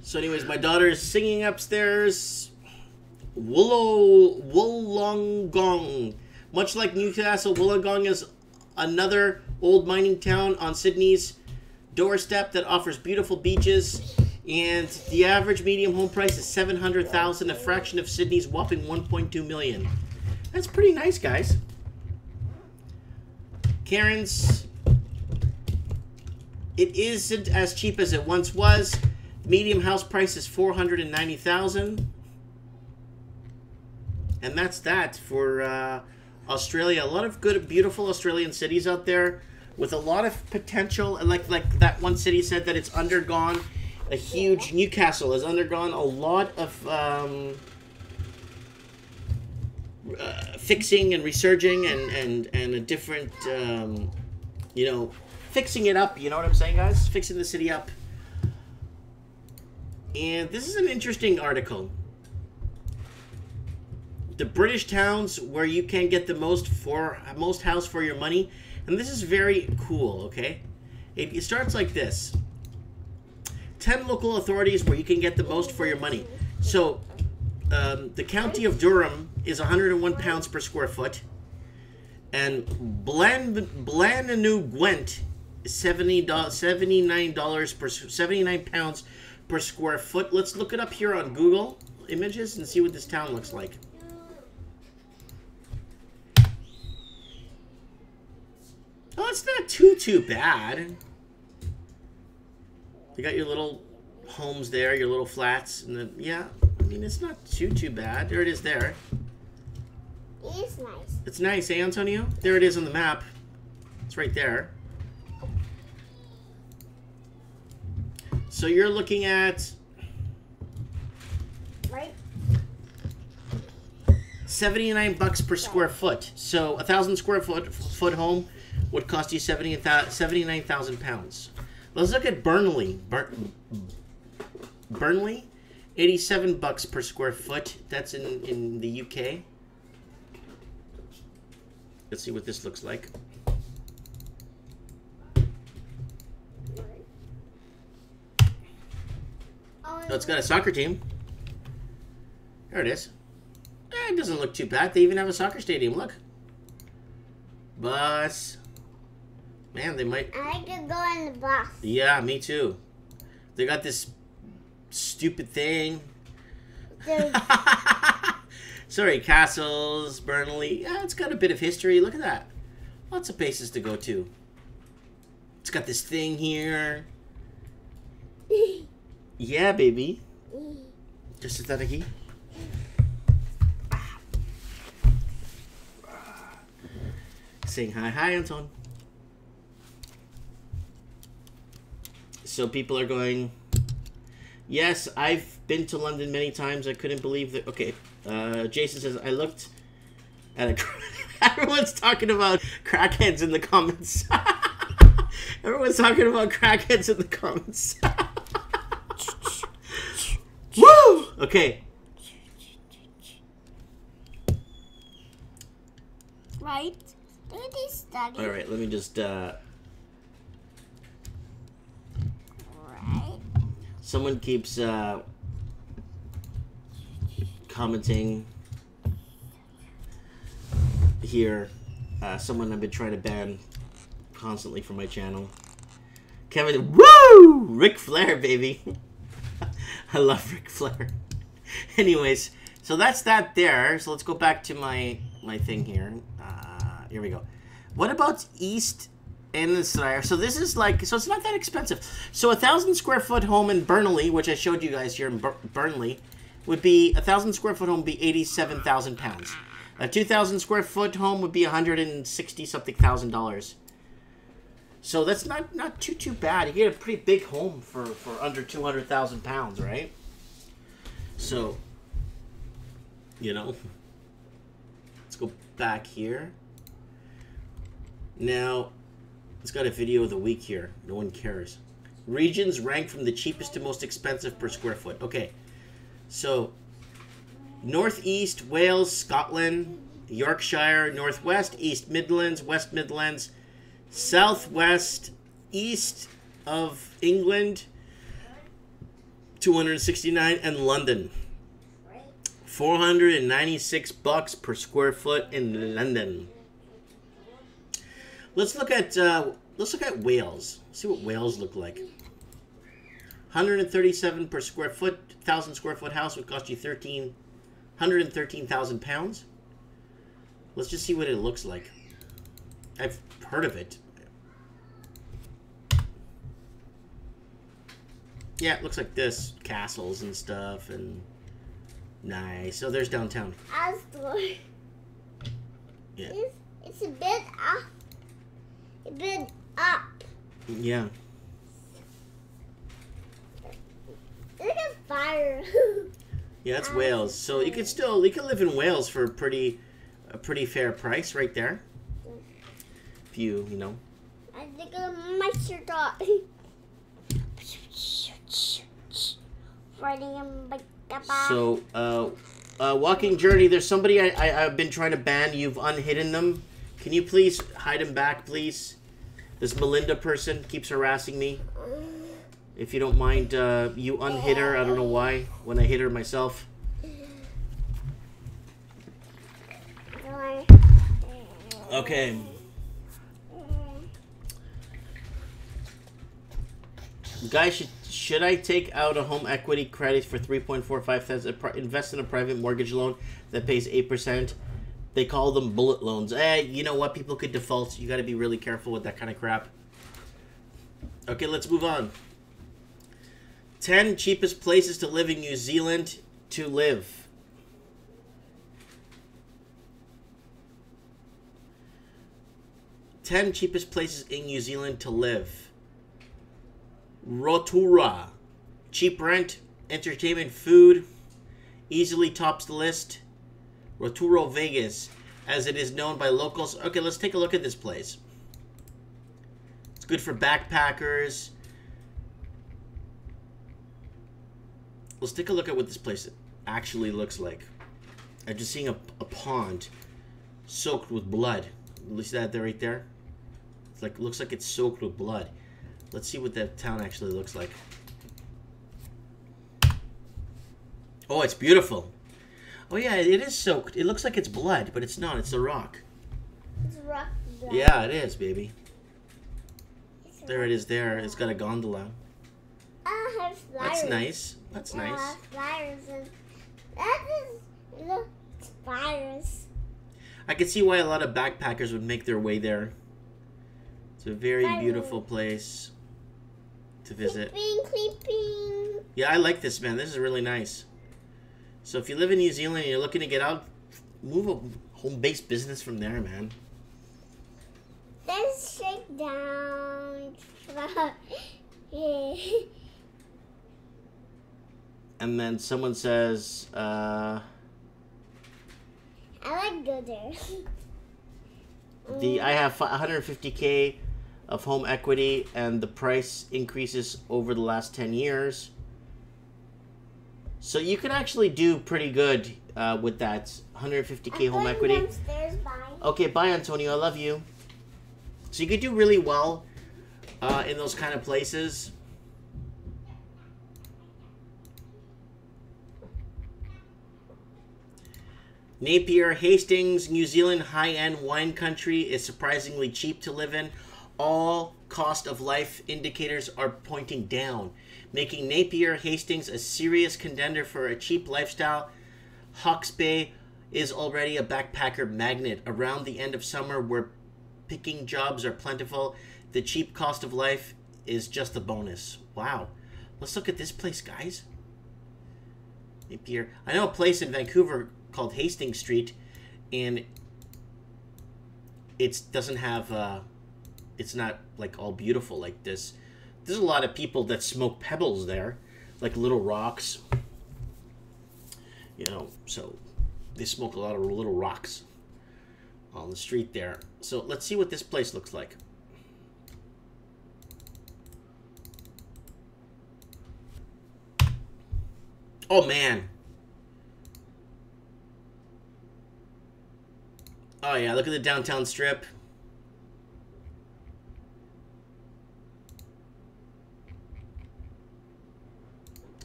So anyways, my daughter is singing upstairs. Wollongong. Much like Newcastle, Wollongong is another old mining town on Sydney's doorstep that offers beautiful beaches. And the average medium home price is $700,000, a fraction of Sydney's whopping $1.2 million. That's pretty nice, guys. Cairns, it isn't as cheap as it once was. The medium house price is $490,000. And that's that for Australia. A lot of good, beautiful Australian cities out there with a lot of potential. And like that one city said that it's undergone a huge, Newcastle has undergone a lot of fixing and resurging and a different, you know, fixing it up. You know what I'm saying, guys? Fixing the city up. And this is an interesting article. The British towns where you can get the most house for your money. And this is very cool, okay? It starts like this. 10 local authorities where you can get the most for your money. So, the county of Durham is 101 pounds per square foot. And Blananu Gwent is $79 per 79 pounds per square foot. Let's look it up here on Google Images and see what this town looks like. Oh, it's not too bad. You got your little homes there, your little flats, and then, yeah, I mean, it's not too bad. There it is there. It is nice. It's nice, eh, Antonio? There it is on the map. It's right there. So you're looking at... Right? 79 bucks per square foot. So a 1,000 square foot home would cost you 79,000 pounds. Let's look at Burnley. Burnley, 87 bucks per square foot. That's in the UK. Let's see what this looks like. Oh, it's got a soccer team. There it is. It doesn't look too bad. They even have a soccer stadium. Look. Bus. Man, they might... I could go in the bus. Yeah, me too. They got this stupid thing. Sorry, castles, Burnley. Yeah, it's got a bit of history. Look at that. Lots of places to go to. It's got this thing here. Yeah, baby. Just está aquí. Saying hi. Hi, Anton. So people are going, yes, I've been to London many times. I couldn't believe that. Okay. Jason says, I looked at a... Everyone's talking about crackheads in the comments. Everyone's talking about crackheads in the comments. Woo! Okay. Right? Look at these studies. All right, let me just... Right. Someone keeps commenting here. Someone I've been trying to ban constantly from my channel. Kevin, woo! Ric Flair, baby. I love Ric Flair. Anyways, so that's that there. So let's go back to my thing here. Here we go. What about East Ennisrair? So this is like, so it's not that expensive. So 1,000 square foot home in Burnley, which I showed you guys here in Burnley, would be 1,000 square foot home would be 87,000 pounds. A 2,000 square foot home would be 160 something thousand dollars. So that's not too bad. You get a pretty big home for under 200,000 pounds, right? So, you know, let's go back here. Now, it's got a video of the week here. No one cares. Regions rank from the cheapest to most expensive per square foot. Okay, so Northeast, Wales, Scotland, Yorkshire, Northwest, East Midlands, West Midlands, Southwest, East of England, 269, and London, 496 bucks per square foot in London. Let's look at Wales. See what Wales look like. 137 per square foot. 1,000 square foot house would cost you 113,000 pounds. Let's just see what it looks like. I've heard of it. Yeah, it looks like this. Castles and stuff, and nice. So there's downtown. Astor. Yeah. It's a bit up. A bit up. Yeah. Look at fire. Yeah, that's Wales. So you could live in Wales for a pretty fair price right there. If you know. I think my shirt off. Riding in my kappa. So, Walking Journey, there's somebody I've been trying to ban. You've unhidden them. Can you please hide him back, please? This Melinda person keeps harassing me. If you don't mind, you unhid her. I don't know why. When I hit her myself. Okay. Guys, should I take out a home equity credit for 3.45? Invest in a private mortgage loan that pays 8%. They call them bullet loans. You know what? People could default. You got to be really careful with that kind of crap. Okay, let's move on. 10 cheapest places to live in New Zealand to live. Ten cheapest places in New Zealand to live. Rotorua. Cheap rent, entertainment, food. Easily tops the list. Rotorua, Vegas, as it is known by locals. Okay, let's take a look at this place. It's good for backpackers. Let's take a look at what this place actually looks like. I'm just seeing a pond soaked with blood. You see that there right there? It's like, looks like it's soaked with blood. Let's see what that town actually looks like. Oh, it's beautiful. Oh yeah, it is soaked. It looks like it's blood, but it's not. It's a rock. It's rock blood. Yeah, it is, baby. There it is there. It's got a gondola. Have flowers. That's nice. That's nice. Flowers. That is, look, it's flowers. I can see why a lot of backpackers would make their way there. It's a very beautiful place to visit. Creeping. Yeah, I like this, man. This is really nice. So if you live in New Zealand and you're looking to get out, move a home-based business from there, man. Let's shake down. And then someone says, I like go there. I have 150K of home equity, and the price increases over the last 10 years. So you can actually do pretty good with that 150K home equity. Downstairs, bye. Okay, bye, Antonio. I love you. So you could do really well in those kind of places. Napier, Hastings, New Zealand, high-end wine country, is surprisingly cheap to live in. All cost of life indicators are pointing down, making Napier, Hastings a serious contender for a cheap lifestyle. Hawke's Bay is already a backpacker magnet. Around the end of summer, where picking jobs are plentiful, the cheap cost of life is just a bonus. Wow. Let's look at this place, guys. Napier. I know a place in Vancouver called Hastings Street, and it doesn't have it's not like all beautiful like this. There's a lot of people that smoke pebbles there, like little rocks, you know, so they smoke a lot of little rocks on the street there. So let's see what this place looks like. Oh man. Oh yeah, look at the downtown strip.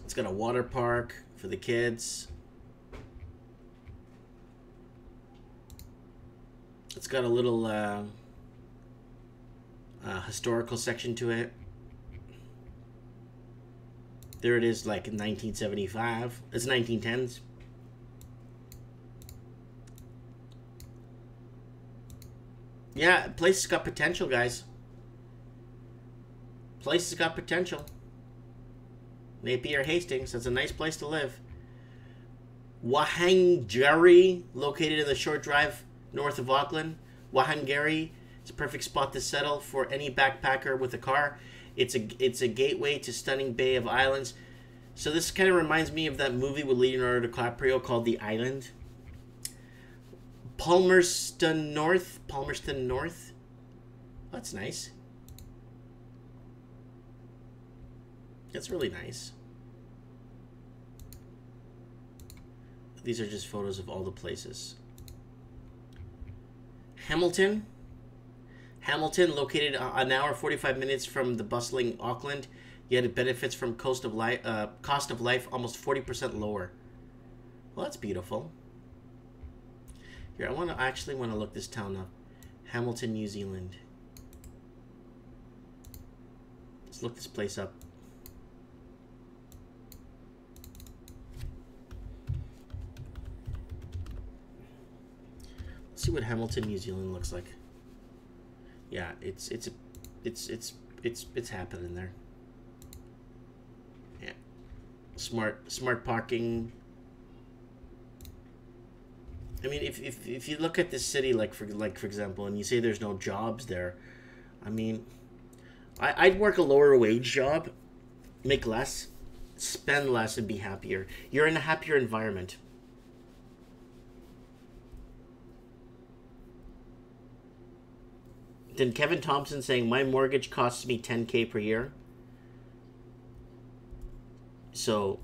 It's got a water park for the kids. It's got a little historical section to it. There it is, like in 1975. It's 1910s. Yeah, place has got potential, guys. Place has got potential. Napier, Hastings. That's a nice place to live. Whangarei, located in the short drive north of Auckland. Whangarei is a perfect spot to settle for any backpacker with a car. It's a gateway to stunning bay of islands. So this kind of reminds me of that movie with Leonardo DiCaprio called The Island. Palmerston North. That's nice. That's really nice. These are just photos of all the places. Hamilton, located an hour 45 minutes from the bustling Auckland, yet it benefits from cost of life almost 40% lower. Well, that's beautiful. Here, I actually want to look this town up. Hamilton, New Zealand. Let's look this place up. Let's see what Hamilton, New Zealand looks like. Yeah, it's happening there. Yeah, smart parking. I mean, if you look at this city, like for example, and you say there's no jobs there, I mean, I'd work a lower wage job, make less, spend less, and be happier. You're in a happier environment. Then Kevin Thompson saying, my mortgage costs me $10K per year. So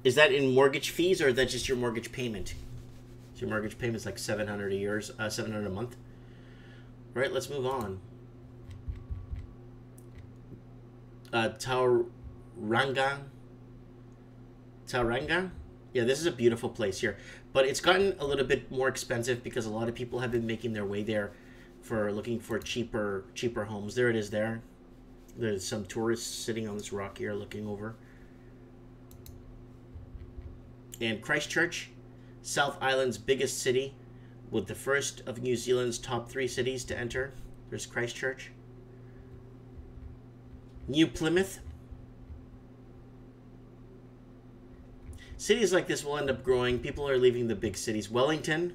Is that in mortgage fees, or is that just your mortgage payment? So your mortgage payment's like $700 a year, $700 a month. Right, let's move on. Tauranga. Yeah, this is a beautiful place here. But it's gotten a little bit more expensive because a lot of people have been making their way there for looking for cheaper homes. There it is there. There's some tourists sitting on this rock here looking over. And Christchurch, South Island's biggest city, with the first of New Zealand's top 3 cities to enter. There's Christchurch. New Plymouth. Cities like this will end up growing. People are leaving the big cities. Wellington.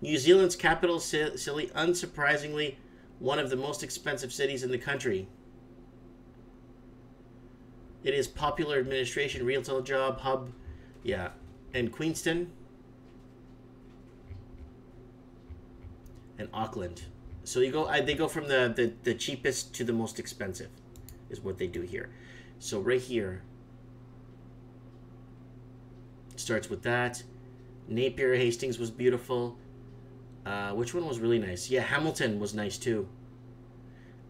New Zealand's capital city, unsurprisingly, one of the most expensive cities in the country. It is popular administration, retail job, hub. Yeah. And Queenstown. And Auckland. So you go. They go from the cheapest to the most expensive, is what they do here. So right here starts with that. Napier, Hastings was beautiful. Which one was really nice? Yeah, Hamilton was nice too.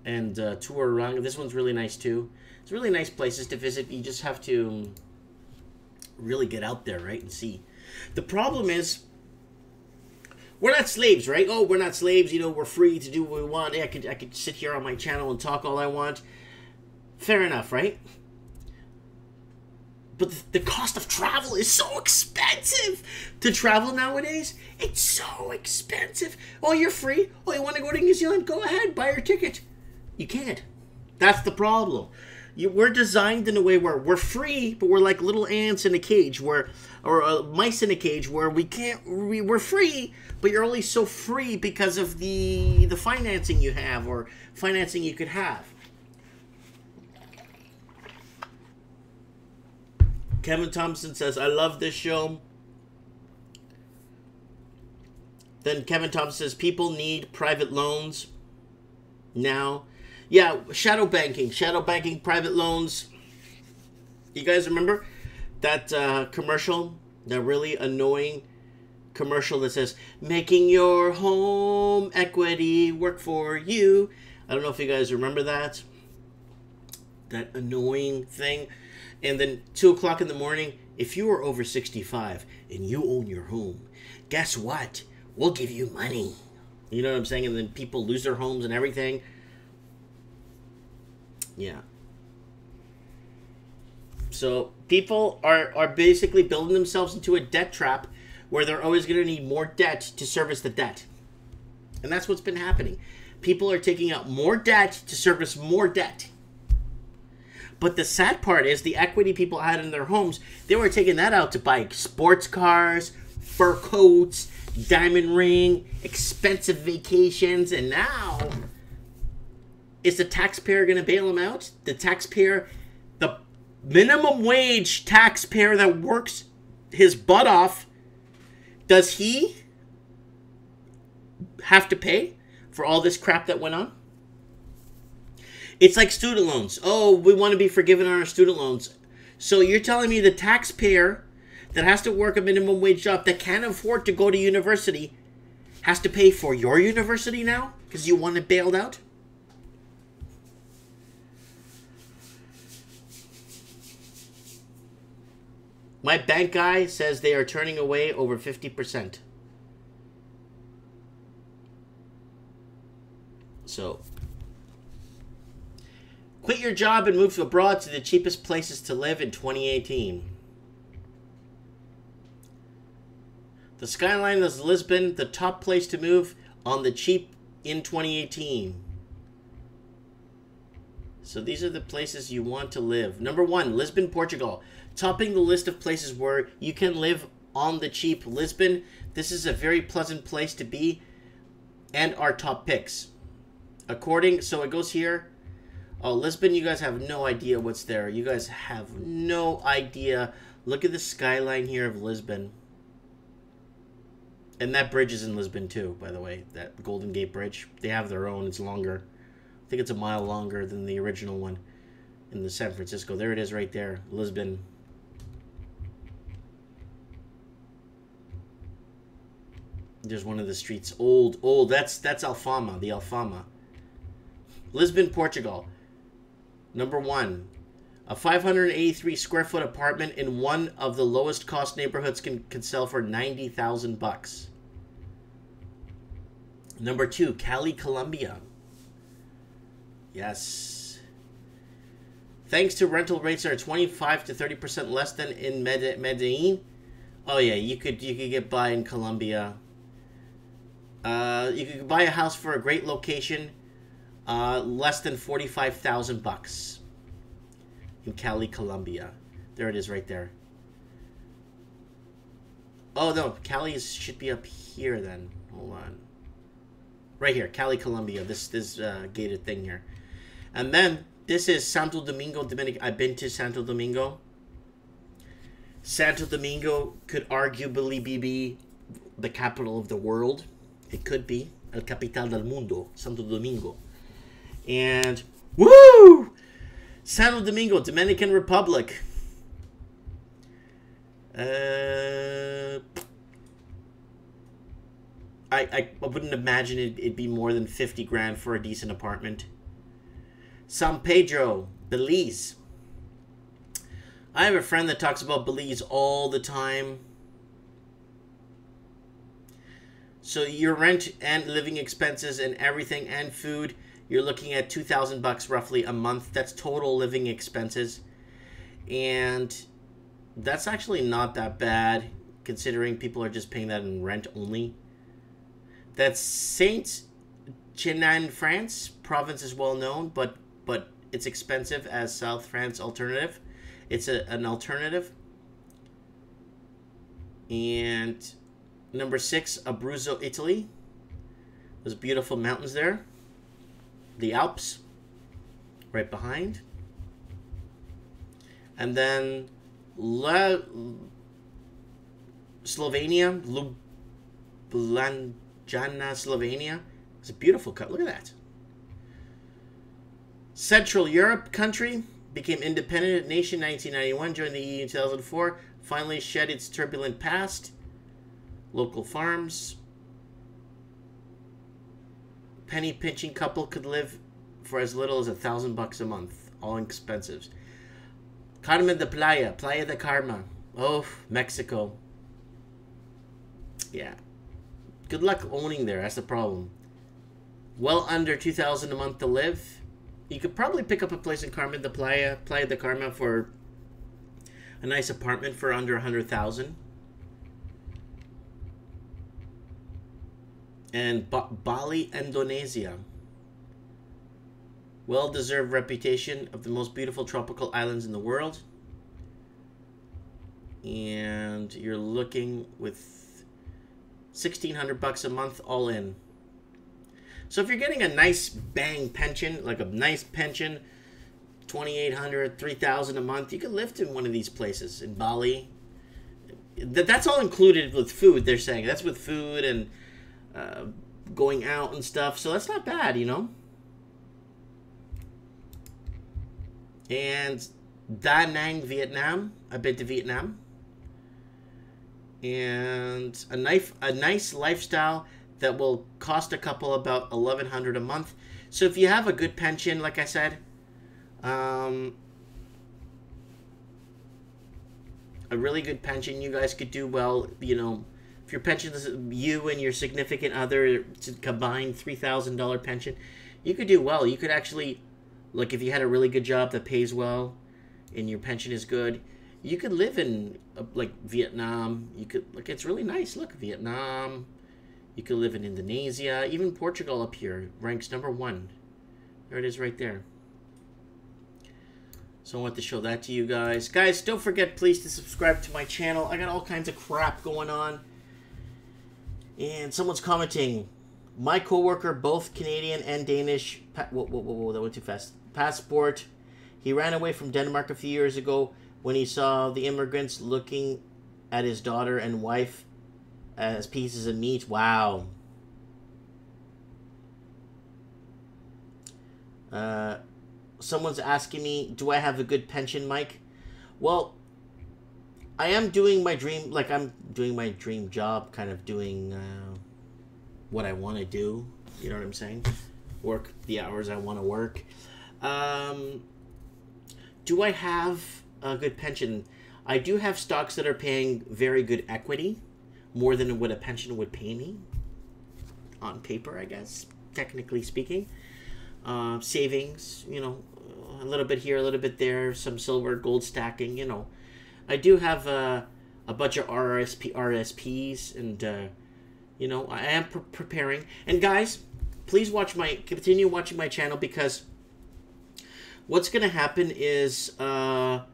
And Tauranga, this one's really nice too. It's really nice places to visit. You just have to really get out there, right, and see. The problem is, we're not slaves, right? Oh, we're not slaves. You know, we're free to do what we want. Yeah, I could sit here on my channel and talk all I want. Fair enough, right? But the cost of travel is so expensive. To travel nowadays, it's so expensive. Oh, you're free? Oh, you want to go to New Zealand? Go ahead, buy your ticket. You can't. That's the problem. We're designed in a way where we're free, but we're like little ants in a cage, or mice in a cage, where we're free, but you're only so free because of the financing you have, or financing you could have. Kevin Thompson says, I love this show. Then Kevin Thompson says, people need private loans now. Yeah, shadow banking, private loans. You guys remember that commercial, that really annoying commercial that says, making your home equity work for you? I don't know if you guys remember that. That annoying thing. And then 2 o'clock in the morning, if you are over 65 and you own your home, guess what? We'll give you money. You know what I'm saying? And then people lose their homes and everything. Yeah. So people are basically building themselves into a debt trap where they're always going to need more debt to service the debt. And that's what's been happening. People are taking out more debt to service more debt. But the sad part is the equity people had in their homes, they were taking that out to buy sports cars, fur coats, diamond ring, expensive vacations, and now is the taxpayer going to bail them out? The taxpayer, the minimum wage taxpayer that works his butt off, does he have to pay for all this crap that went on? It's like student loans. Oh, we want to be forgiven on our student loans. So you're telling me the taxpayer that has to work a minimum wage job, that can't afford to go to university, has to pay for your university now because you want it bailed out? My bank guy says they are turning away over 50%. So, quit your job and move abroad to the cheapest places to live in 2018. The skyline is Lisbon, the top place to move on the cheap in 2018. So these are the places you want to live. Number 1, Lisbon, Portugal. Topping the list of places where you can live on the cheap. Lisbon, this is a very pleasant place to be, and our top picks. So it goes here. Oh, Lisbon, you guys have no idea what's there. You guys have no idea. Look at the skyline here of Lisbon. And that bridge is in Lisbon too, by the way. That Golden Gate Bridge. They have their own. It's longer. I think it's a mile longer than the original one. in the San Francisco. There it is right there, Lisbon. There's one of the streets. Old. That's Alfama, the Alfama. Lisbon, Portugal. Number 1. A 583 square foot apartment in one of the lowest cost neighborhoods can sell for $90,000. Number 2, Cali, Colombia. Yes. Thanks to rental rates that are 25 to 30% less than in Medellin. Oh yeah, you could get by in Colombia. You could buy a house for a great location, less than $45,000 in Cali, Colombia. There it is, right there. Oh no, Cali should be up here then. Hold on. Right here, Cali, Colombia. This gated thing here, and then this is Santo Domingo, Dominican. I've been to Santo Domingo. Santo Domingo could arguably be the capital of the world. It could be El Capital del Mundo, Santo Domingo. And woo! Santo Domingo, Dominican Republic. I wouldn't imagine it'd be more than 50 grand for a decent apartment. San Pedro, Belize. I have a friend that talks about Belize all the time. So your rent and living expenses and everything and food, you're looking at $2,000 roughly a month. That's total living expenses. And that's actually not that bad, considering people are just paying that in rent only. That's Saint-Chenin, France. Province is well known, but it's expensive as South France alternative. It's an alternative. And number 6, Abruzzo, Italy. There's beautiful mountains there. The Alps, right behind. And then Slovenia, Ljubljana, Slovenia. It's a beautiful cut. Look at that. Central Europe country. Became independent nation in 1991, joined the EU in 2004. Finally shed its turbulent past. Local farms. Penny pinching couple could live for as little as $1,000 a month. All expenses. Carmen de Playa. Playa de Carmen. Oh, Mexico. Yeah. Good luck owning there. That's the problem. Well under $2,000 a month to live. You could probably pick up a place in Carmen de Playa, Playa de Carmen, for a nice apartment for under $100,000. And Bali, Indonesia. Well-deserved reputation of the most beautiful tropical islands in the world. And you're looking with $1,600 a month all in. So if you're getting a nice bang pension, like a nice pension, $2,800, $3,000 a month, you could live in one of these places in Bali. That's all included with food, they're saying. That's with food and going out and stuff. So that's not bad, you know. And Da Nang, Vietnam. I've been to Vietnam. And a nice lifestyle that will cost a couple about $1,100 a month. So if you have a good pension, like I said, a really good pension, you guys could do well. You know, if your pension is you and your significant other to combine $3,000 pension, you could do well. You could actually, like, if you had a really good job that pays well and your pension is good, you could live in like Vietnam. You could, like, it's really nice. Look, Vietnam. You could live in Indonesia. Even Portugal up here ranks number 1. There it is right there. So I want to show that to you guys. Guys, don't forget, please, to subscribe to my channel. I got all kinds of crap going on. And someone's commenting, my coworker, both Canadian and Danish, whoa, that went too fast. Passport. He ran away from Denmark a few years ago when he saw the immigrants looking at his daughter and wife as pieces of meat. Wow. someone's asking me, do I have a good pension, Mike? Well, I am doing my dream, like I'm doing my dream job, kind of doing what I want to do. You know what I'm saying? Work the hours I want to work. Do I have a good pension? I do have stocks that are paying very good equity, more than what a pension would pay me. On paper, I guess, technically speaking. Savings, you know, a little bit here, a little bit there, some silver, gold stacking, you know. I do have a bunch of RSPs, and, you know, I am preparing. And guys, please continue watching my channel, because what's going to happen is we're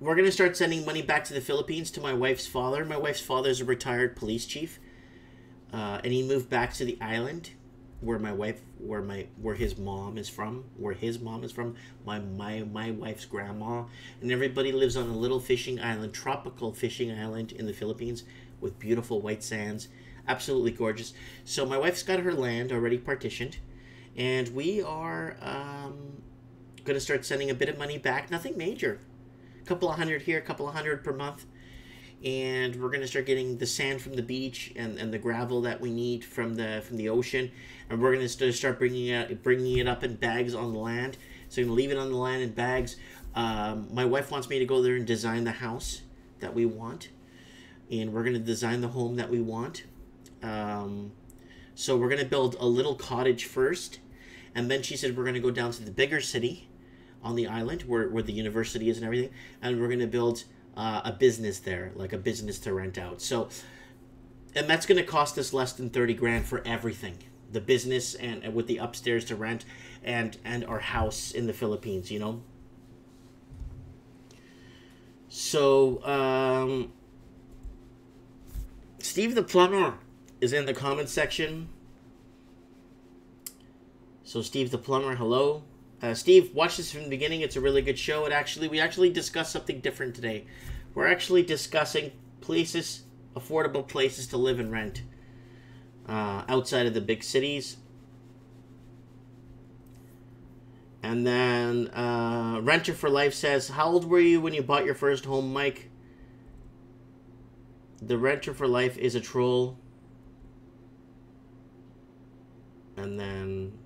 going to start sending money back to the Philippines to my wife's father. My wife's father is a retired police chief, and he moved back to the island where his mom is from, my wife's grandma, and everybody lives on a little fishing island, tropical fishing island in the Philippines with beautiful white sands, absolutely gorgeous. So my wife's got her land already partitioned, and we are going to start sending a bit of money back, nothing major, a couple of hundred here, a couple of hundred per month. And we're going to start getting the sand from the beach and the gravel that we need from the ocean, and we're going to start bringing it up in bags on the land. So we're going to leave it on the land in bags. My wife wants me to go there and design the house that we want, and we're going to design the home that we want. So we're going to build a little cottage first, and then she said we're going to go down to the bigger city on the island where the university is and everything, and we're going to build a business there, like a business to rent out. So, and that's going to cost us less than 30 grand for everything, the business and with the upstairs to rent and our house in the Philippines, you know. So Steve the plumber is in the comments section. So Steve the plumber, hello. Steve, watch this from the beginning. It's a really good show. We actually discussed something different today. We're actually discussing places, affordable places to live and rent outside of the big cities. And then Renter for Life says, how old were you when you bought your first home, Mike? The Renter for Life is a troll. And then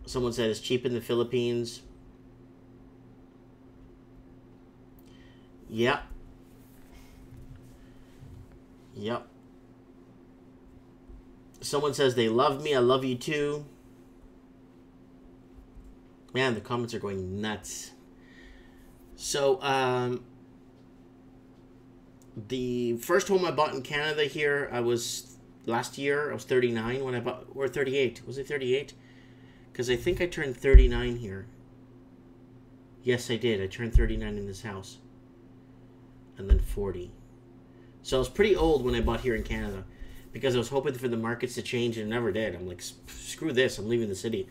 someone said it's cheap in the Philippines. Yep. Yep. Someone says they love me. I love you too. Man, the comments are going nuts. So, the first home I bought in Canada here, last year, I was 39 when I bought, or 38. Was it 38? Because I think I turned 39 here. Yes, I did. I turned 39 in this house. And then 40. So I was pretty old when I bought here in Canada, because I was hoping for the markets to change, and it never did. I'm like, screw this. I'm leaving the city.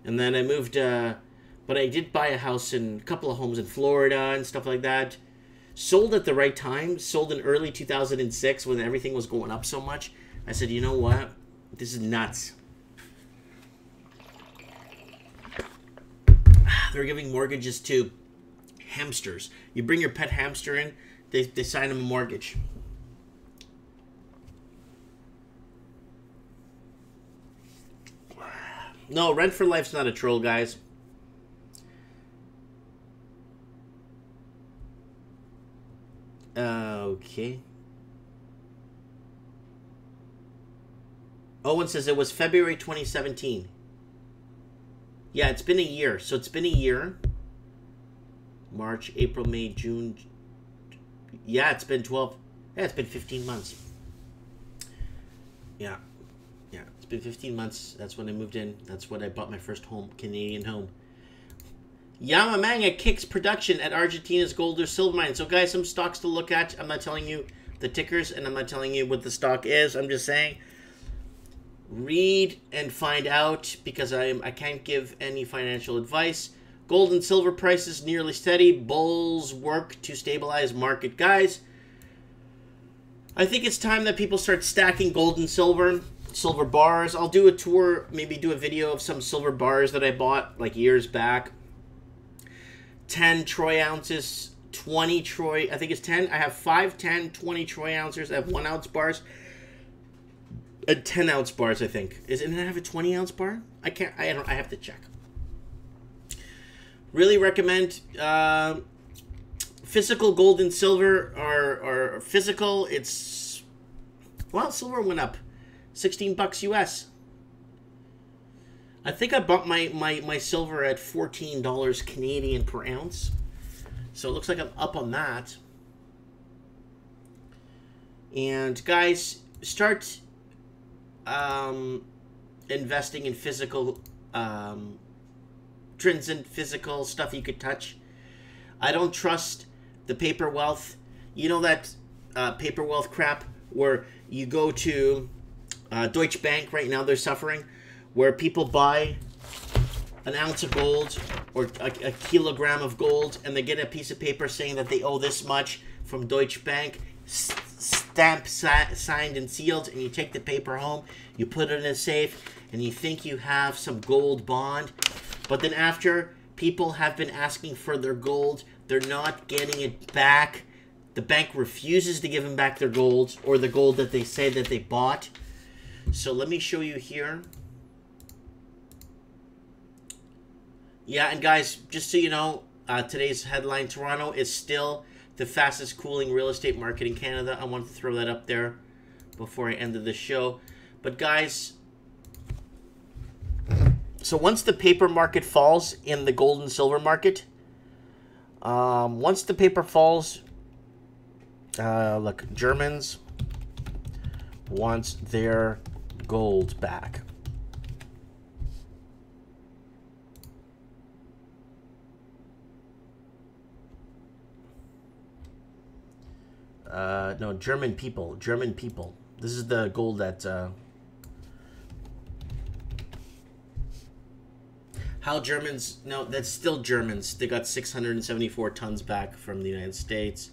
And then I moved, but I did buy a house and a couple of homes in Florida and stuff like that. Sold at the right time. Sold in early 2006 when everything was going up so much. I said, you know what? This is nuts. They're giving mortgages to hamsters. You bring your pet hamster in, they sign them a mortgage. No, Rent for Life's not a troll, guys. Okay. Owen says it was February 2017. Yeah, it's been a year. So it's been a year. March, April, May, June. Yeah, it's been 12. Yeah, it's been 15 months. Yeah. Yeah, it's been 15 months. That's when I moved in. That's when I bought my first home, Canadian home. Yamamanga kicks production at Argentina's gold or silver mine. So, guys, some stocks to look at. I'm not telling you the tickers, and I'm not telling you what the stock is. I'm just saying, read and find out, because I can't give any financial advice. Gold and silver prices nearly steady. Bulls work to stabilize market. Guys, I think it's time that people start stacking gold and silver. silver bars. I'll do a tour, maybe do a video of some silver bars that I bought like years back. 10 troy ounces, 20 troy, I think it's 10. I have 5, 10, 20 troy ounces. I have 1 ounce bars and 10 ounce bars, I think. And I have a 20 ounce bar? I have to check. Really recommend physical gold and silver are physical. It's, well, silver went up $16 US. I think I bought my silver at $14 Canadian per ounce. So it looks like I'm up on that. And guys, start investing in physical trends and physical stuff you could touch. I don't trust the paper wealth. You know that paper wealth crap where you go to Deutsche Bank right now, they're suffering, where people buy an ounce of gold or a kilogram of gold and they get a piece of paper saying that they owe this much from Deutsche Bank, stamp, signed and sealed, and you take the paper home, you put it in a safe, and you think you have some gold bond. But then after people have been asking for their gold, they're not getting it back. The bank refuses to give them back their gold, or the gold that they say that they bought. So let me show you here. Yeah, and guys, just so you know, today's headline, Toronto is still the fastest cooling real estate market in Canada. I wanted to throw that up there before I ended the show. But guys, so once the paper market falls in the gold and silver market, once the paper falls, look, Germans want their gold back. No, German people. This is the gold that, how Germans, no, that's still Germans. They got 674 tons back from the United States.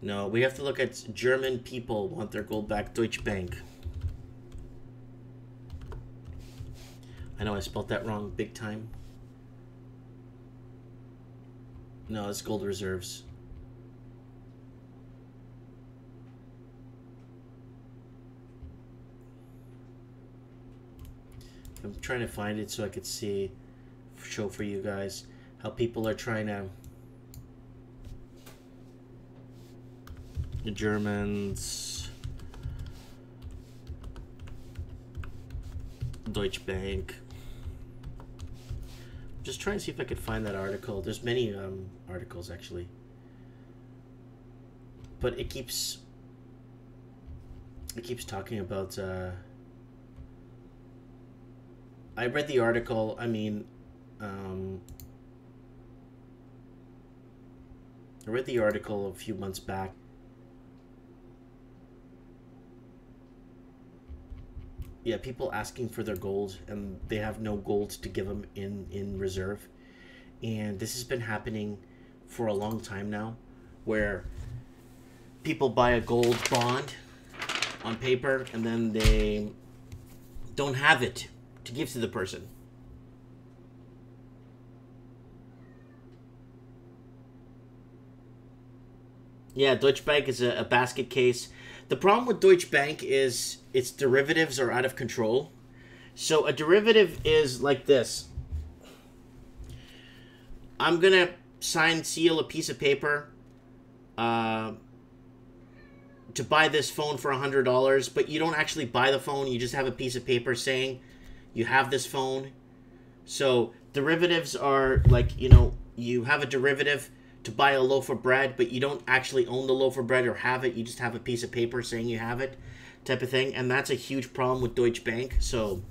No, we have to look at German people want their gold back. Deutsche Bank. I know I spelled that wrong big time. No, it's gold reserves. I'm trying to find it so I could show for you guys how people are trying to. The Germans, Deutsche Bank. Just trying to see if I could find that article. There's many articles actually, but it keeps talking about. I read the article. I mean, I read the article a few months back. Yeah, people asking for their gold, and they have no gold to give them in reserve. And this has been happening for a long time now, where people buy a gold bond on paper, and then they don't have it to give to the person. Yeah, Deutsche Bank is a basket case. The problem with Deutsche Bank is its derivatives are out of control. So a derivative is like this. I'm going to seal a piece of paper to buy this phone for $100, but you don't actually buy the phone. You just have a piece of paper saying you have this phone. So derivatives are like, you know, you have a derivative to buy a loaf of bread, but you don't actually own the loaf of bread or have it. You just have a piece of paper saying you have it, type of thing. And that's a huge problem with Deutsche Bank. So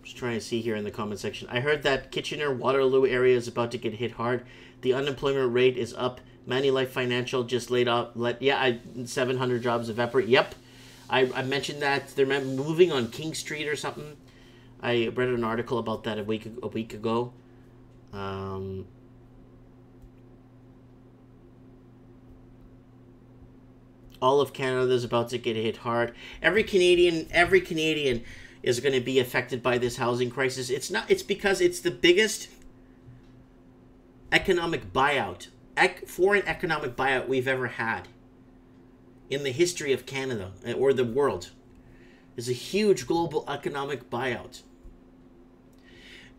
just trying to see here in the comment section. I heard that Kitchener Waterloo area is about to get hit hard. The unemployment rate is up. Manulife Financial just laid off. 700 jobs evaporate. Yep. I mentioned that they're moving on King Street or something. I read an article about that a week ago. All of Canada is about to get hit hard. Every Canadian is going to be affected by this housing crisis. It's because it's the biggest economic buyout, foreign economic buyout we've ever had in the history of Canada or the world. It's a huge global economic buyout.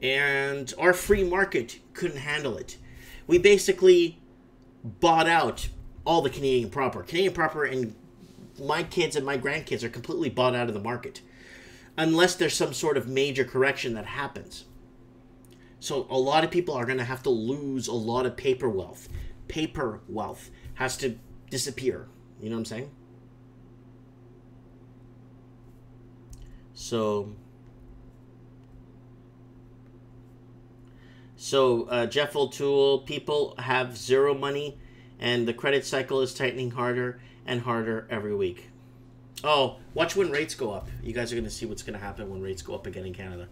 And our free market couldn't handle it. We basically bought out all the Canadian proper. Canadian proper and my kids and my grandkids are completely bought out of the market. Unless there's some sort of major correction that happens. So a lot of people are going to have to lose a lot of paper wealth. Paper wealth has to disappear. You know what I'm saying? So Jeff O'Toole, people have zero money and the credit cycle is tightening harder and harder every week. Oh, watch when rates go up. You guys are going to see what's going to happen when rates go up again in Canada.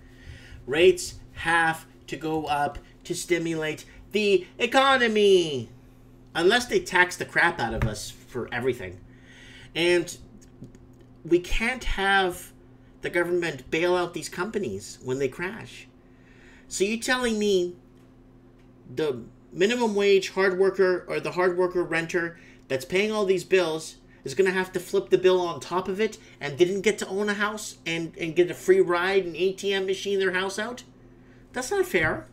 Rates have to go up to stimulate the economy. Unless they tax the crap out of us for everything. And we can't have the government bail out these companies when they crash. So you're telling me the minimum wage hard worker or the hard worker renter that's paying all these bills is going to have to flip the bill on top of it and didn't get to own a house and get a free ride and ATM machine their house out? That's not fair.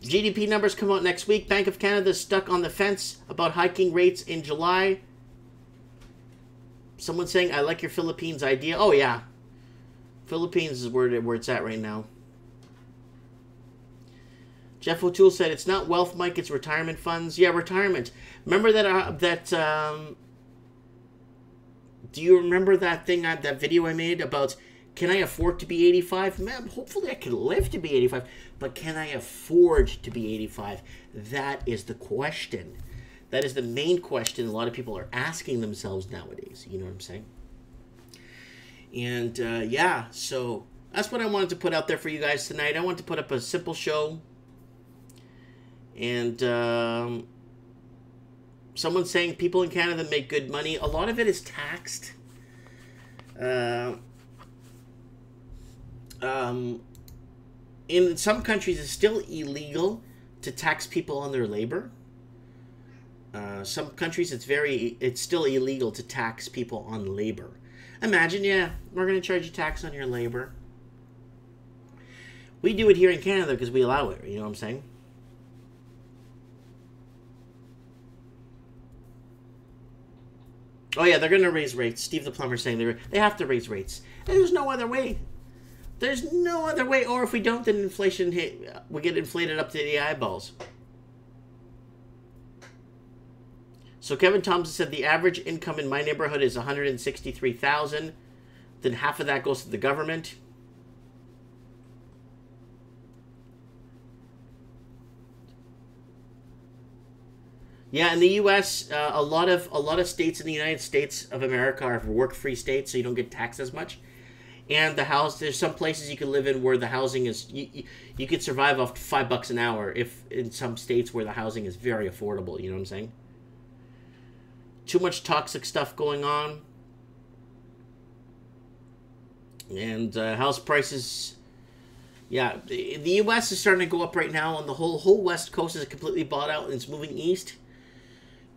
GDP numbers come out next week. Bank of Canada is stuck on the fence about hiking rates in July. Someone saying, I like your Philippines idea. Oh, yeah. Philippines is where it's at right now. Jeff O'Toole said, it's not wealth, Mike, it's retirement funds. Yeah, retirement. Remember do you remember that thing, that video I made about, can I afford to be 85? Man, hopefully I can live to be 85, but can I afford to be 85? That is the question. That is the main question a lot of people are asking themselves nowadays. You know what I'm saying? And, yeah, so that's what I wanted to put out there for you guys tonight. I wanted to put up a simple show. And someone's saying people in Canada make good money. A lot of it is taxed. In some countries, it's still illegal to tax people on their labor. Some countries, it's still illegal to tax people on labor. Imagine, yeah, we're going to charge you tax on your labor. We do it here in Canada because we allow it. You know what I'm saying? Oh, yeah, they're going to raise rates. Steve the Plumber saying they have to raise rates. There's no other way. There's no other way. Or if we don't, then inflation we get inflated up to the eyeballs. So Kevin Thompson said the average income in my neighborhood is $163,000. Then half of that goes to the government. Yeah, in the U.S., a lot of states in the United States of America are work-free states, so you don't get taxed as much. And there's some places you can live in where the housing is you could survive off $5 an hour if in some states where the housing is very affordable. You know what I'm saying? Too much toxic stuff going on, and house prices. Yeah, the U.S. is starting to go up right now, and the whole West Coast is completely bought out, and it's moving east.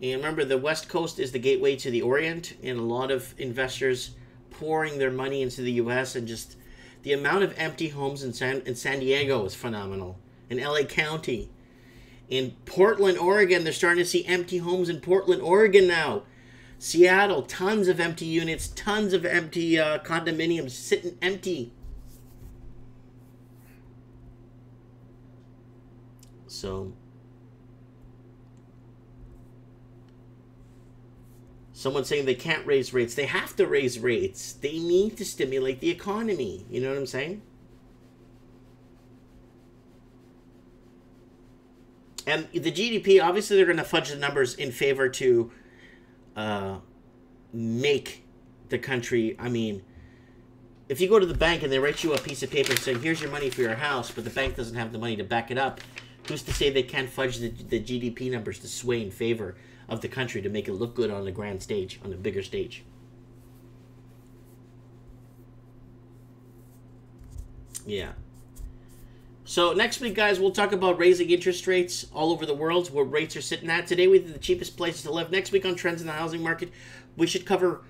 And remember, the West Coast is the gateway to the Orient, and a lot of investors pouring their money into the U.S. and just the amount of empty homes in San Diego is phenomenal. In L.A. County. In Portland, Oregon, they're starting to see empty homes in Portland, Oregon now. Seattle, tons of empty units, tons of empty condominiums sitting empty. So someone's saying they can't raise rates. They have to raise rates. They need to stimulate the economy. You know what I'm saying? And the GDP, obviously they're going to fudge the numbers in favor to make the country, if you go to the bank and they write you a piece of paper saying, here's your money for your house, but the bank doesn't have the money to back it up, who's to say they can't fudge the GDP numbers to sway in favor of the country to make it look good on the grand stage, on the bigger stage? Yeah. So next week, guys, we'll talk about raising interest rates all over the world, where rates are sitting at. Today, we did the cheapest places to live. Next week on trends in the housing market, we should cover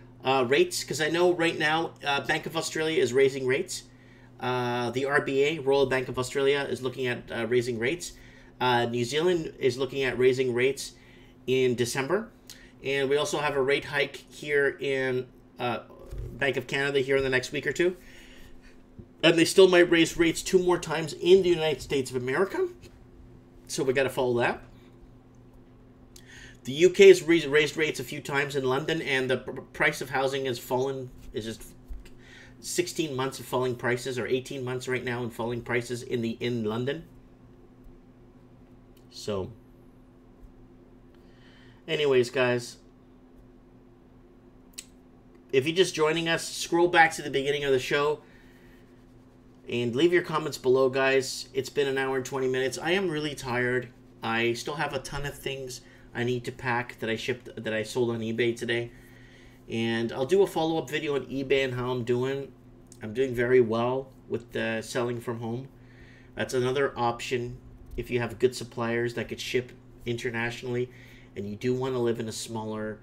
rates, because I know right now Bank of Australia is raising rates. The RBA, Royal Bank of Australia, is looking at raising rates. New Zealand is looking at raising rates in December. And we also have a rate hike here in Bank of Canada here in the next week or two. And they still might raise rates 2 more times in the United States of America. So we got to follow that. The UK has raised rates a few times in London, and the price of housing has fallen. It's just 16 months of falling prices, or 18 months right now in falling prices in London. So, anyways, guys, if you're just joining us, scroll back to the beginning of the show. And leave your comments below, guys. It's been an hour and 20 minutes. I am really tired. I still have a ton of things I need to pack that I sold on eBay today. And I'll do a follow-up video on eBay and how I'm doing. I'm doing very well with the selling from home. That's another option if you have good suppliers that could ship internationally and you do want to live in a smaller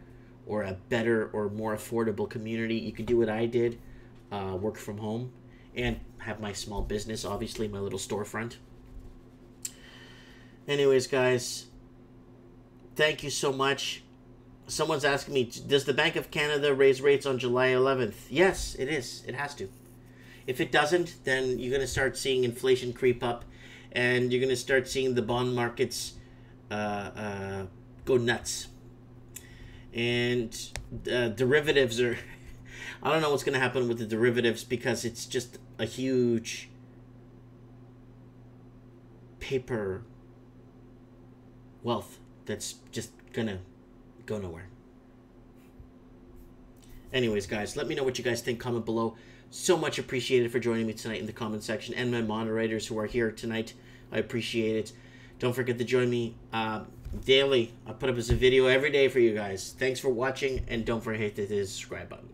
or a better or more affordable community. You can do what I did, work from home. And have my small business, obviously, my little storefront. Anyways, guys, thank you so much. Someone's asking me, does the Bank of Canada raise rates on July 11th? Yes, it is. It has to. If it doesn't, then you're going to start seeing inflation creep up. And you're going to start seeing the bond markets go nuts. And derivatives are... I don't know what's going to happen with the derivatives, because it's just a huge paper wealth that's just going to go nowhere. Anyways, guys, let me know what you guys think. Comment below. So much appreciated for joining me tonight in the comment section, and my moderators who are here tonight. I appreciate it. Don't forget to join me daily. I put up a video every day for you guys. Thanks for watching, and don't forget to hit the subscribe button.